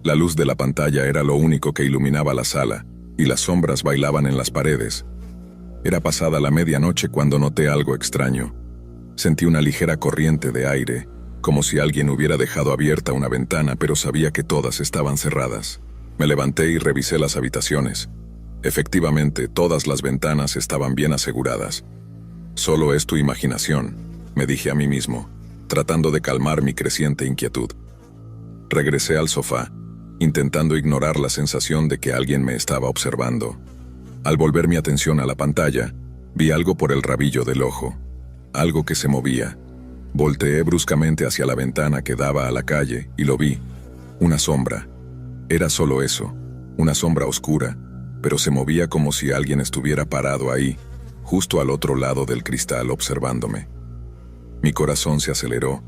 La luz de la pantalla era lo único que iluminaba la sala, y las sombras bailaban en las paredes. Era pasada la medianoche cuando noté algo extraño. Sentí una ligera corriente de aire, como si alguien hubiera dejado abierta una ventana, pero sabía que todas estaban cerradas. Me levanté y revisé las habitaciones. Efectivamente, todas las ventanas estaban bien aseguradas. Solo es tu imaginación, me dije a mí mismo, tratando de calmar mi creciente inquietud. Regresé al sofá, intentando ignorar la sensación de que alguien me estaba observando. Al volver mi atención a la pantalla, vi algo por el rabillo del ojo, algo que se movía. Volteé bruscamente hacia la ventana que daba a la calle y lo vi, una sombra. Era solo eso, una sombra oscura, pero se movía como si alguien estuviera parado ahí, justo al otro lado del cristal observándome. Mi corazón se aceleró,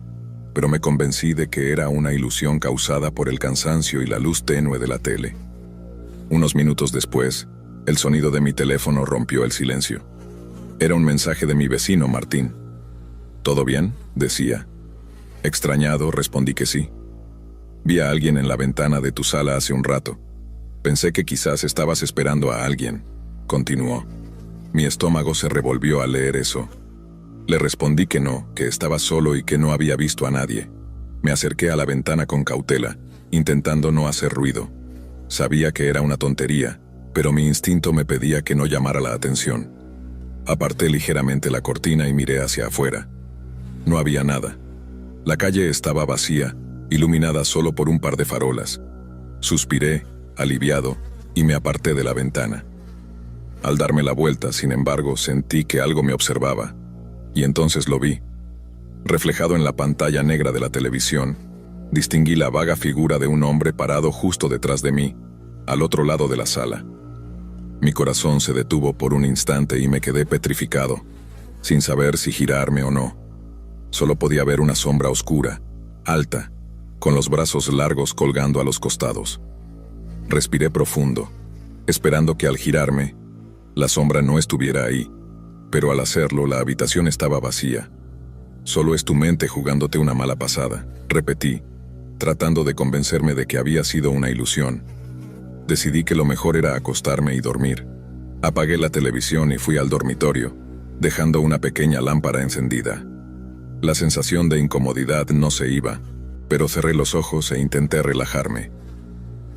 pero me convencí de que era una ilusión causada por el cansancio y la luz tenue de la tele. Unos minutos después, el sonido de mi teléfono rompió el silencio. Era un mensaje de mi vecino Martín. ¿Todo bien?, decía. Extrañado, respondí que sí. Vi a alguien en la ventana de tu sala hace un rato. Pensé que quizás estabas esperando a alguien, continuó. Mi estómago se revolvió al leer eso. Le respondí que no, que estaba solo y que no había visto a nadie. Me acerqué a la ventana con cautela, intentando no hacer ruido. Sabía que era una tontería, pero mi instinto me pedía que no llamara la atención. Aparté ligeramente la cortina y miré hacia afuera. No había nada. La calle estaba vacía, iluminada solo por un par de farolas. Suspiré, aliviado, y me aparté de la ventana. Al darme la vuelta, sin embargo, sentí que algo me observaba, y entonces lo vi. Reflejado en la pantalla negra de la televisión, distinguí la vaga figura de un hombre parado justo detrás de mí, al otro lado de la sala. Mi corazón se detuvo por un instante y me quedé petrificado, sin saber si girarme o no. Solo podía ver una sombra oscura, alta, con los brazos largos colgando a los costados. Respiré profundo, esperando que al girarme, la sombra no estuviera ahí, pero al hacerlo la habitación estaba vacía. Solo es tu mente jugándote una mala pasada, repetí, tratando de convencerme de que había sido una ilusión. Decidí que lo mejor era acostarme y dormir. Apagué la televisión y fui al dormitorio, dejando una pequeña lámpara encendida. La sensación de incomodidad no se iba, pero cerré los ojos e intenté relajarme.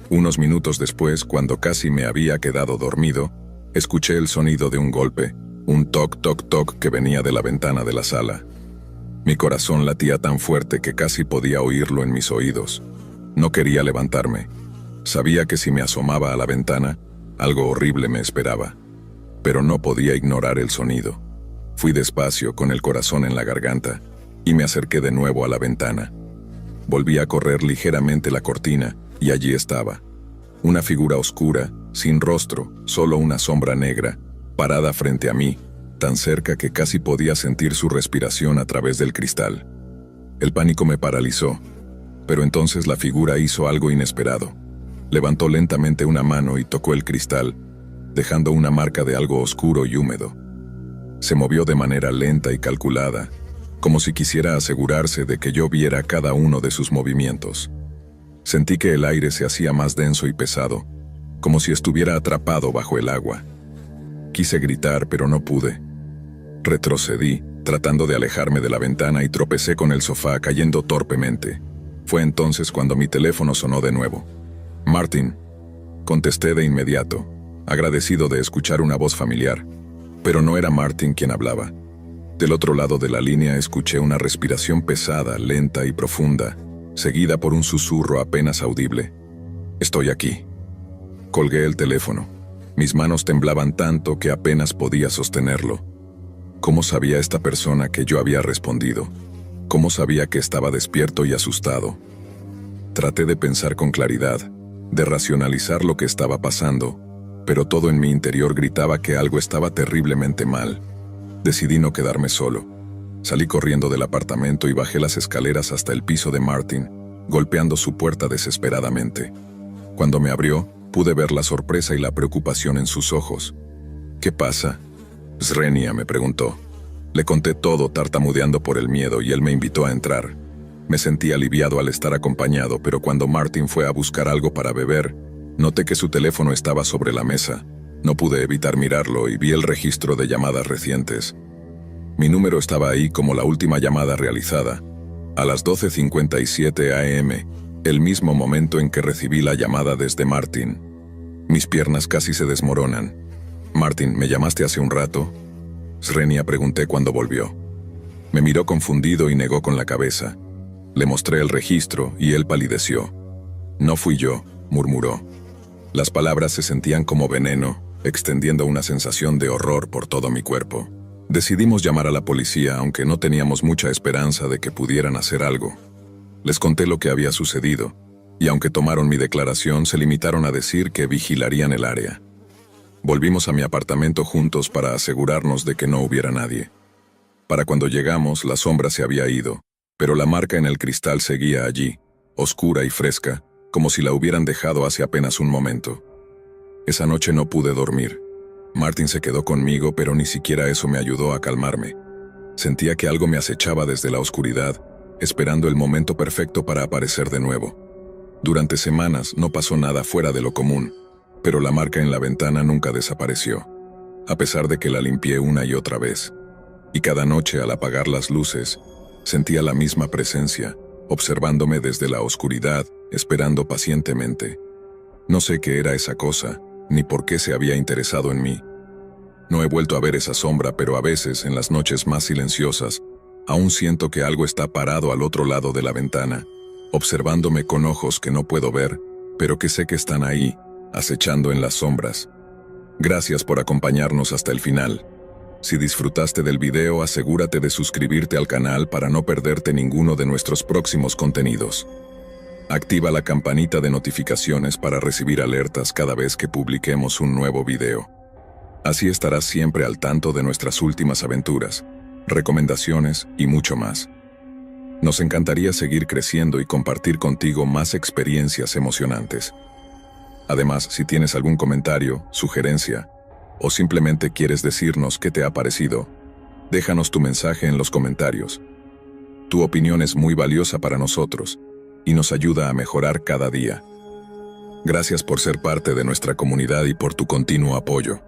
Unos minutos después, cuando casi me había quedado dormido, escuché el sonido de un golpe, un toc toc toc que venía de la ventana de la sala. Mi corazón latía tan fuerte que casi podía oírlo en mis oídos. No quería levantarme. Sabía que si me asomaba a la ventana, algo horrible me esperaba, pero no podía ignorar el sonido. Fui despacio, con el corazón en la garganta, y me acerqué de nuevo a la ventana. Volví a correr ligeramente la cortina, y allí estaba. Una figura oscura, sin rostro, solo una sombra negra, parada frente a mí, tan cerca que casi podía sentir su respiración a través del cristal. El pánico me paralizó, pero entonces la figura hizo algo inesperado. Levantó lentamente una mano y tocó el cristal, dejando una marca de algo oscuro y húmedo. Se movió de manera lenta y calculada, como si quisiera asegurarse de que yo viera cada uno de sus movimientos. Sentí que el aire se hacía más denso y pesado, como si estuviera atrapado bajo el agua. Quise gritar, pero no pude. Retrocedí, tratando de alejarme de la ventana, y tropecé con el sofá, cayendo torpemente. Fue entonces cuando mi teléfono sonó de nuevo. «Martin», contesté de inmediato, agradecido de escuchar una voz familiar. Pero no era Martin quien hablaba. Del otro lado de la línea escuché una respiración pesada, lenta y profunda, seguida por un susurro apenas audible. «Estoy aquí». Colgué el teléfono. Mis manos temblaban tanto que apenas podía sostenerlo. ¿Cómo sabía esta persona que yo había respondido? ¿Cómo sabía que estaba despierto y asustado? Traté de pensar con claridad, de racionalizar lo que estaba pasando, pero todo en mi interior gritaba que algo estaba terriblemente mal. Decidí no quedarme solo. Salí corriendo del apartamento y bajé las escaleras hasta el piso de Martin, golpeando su puerta desesperadamente. Cuando me abrió, pude ver la sorpresa y la preocupación en sus ojos. «¿Qué pasa?», Srenia me preguntó. Le conté todo, tartamudeando por el miedo, y él me invitó a entrar. Me sentí aliviado al estar acompañado, pero cuando Martin fue a buscar algo para beber, noté que su teléfono estaba sobre la mesa. No pude evitar mirarlo y vi el registro de llamadas recientes. Mi número estaba ahí como la última llamada realizada, a las 12:57 am, el mismo momento en que recibí la llamada desde Martin. Mis piernas casi se desmoronan. «Martin, ¿me llamaste hace un rato?», Srenia pregunté cuando volvió. Me miró confundido y negó con la cabeza. Le mostré el registro y él palideció. «No fui yo», murmuró. Las palabras se sentían como veneno, extendiendo una sensación de horror por todo mi cuerpo. Decidimos llamar a la policía, aunque no teníamos mucha esperanza de que pudieran hacer algo. Les conté lo que había sucedido, y aunque tomaron mi declaración, se limitaron a decir que vigilarían el área. Volvimos a mi apartamento juntos para asegurarnos de que no hubiera nadie. Para cuando llegamos, la sombra se había ido, pero la marca en el cristal seguía allí, oscura y fresca, como si la hubieran dejado hace apenas un momento. Esa noche no pude dormir. Martin se quedó conmigo, pero ni siquiera eso me ayudó a calmarme. Sentía que algo me acechaba desde la oscuridad, esperando el momento perfecto para aparecer de nuevo. Durante semanas no pasó nada fuera de lo común, pero la marca en la ventana nunca desapareció, a pesar de que la limpié una y otra vez. Y cada noche, al apagar las luces, sentía la misma presencia, observándome desde la oscuridad, esperando pacientemente. No sé qué era esa cosa, ni por qué se había interesado en mí. No he vuelto a ver esa sombra, pero a veces, en las noches más silenciosas, aún siento que algo está parado al otro lado de la ventana, observándome con ojos que no puedo ver, pero que sé que están ahí, acechando en las sombras. Gracias por acompañarnos hasta el final. Si disfrutaste del video, asegúrate de suscribirte al canal para no perderte ninguno de nuestros próximos contenidos. Activa la campanita de notificaciones para recibir alertas cada vez que publiquemos un nuevo video. Así estarás siempre al tanto de nuestras últimas aventuras, recomendaciones y mucho más. Nos encantaría seguir creciendo y compartir contigo más experiencias emocionantes. Además, si tienes algún comentario, sugerencia, o simplemente quieres decirnos qué te ha parecido, déjanos tu mensaje en los comentarios. Tu opinión es muy valiosa para nosotros y nos ayuda a mejorar cada día. Gracias por ser parte de nuestra comunidad y por tu continuo apoyo.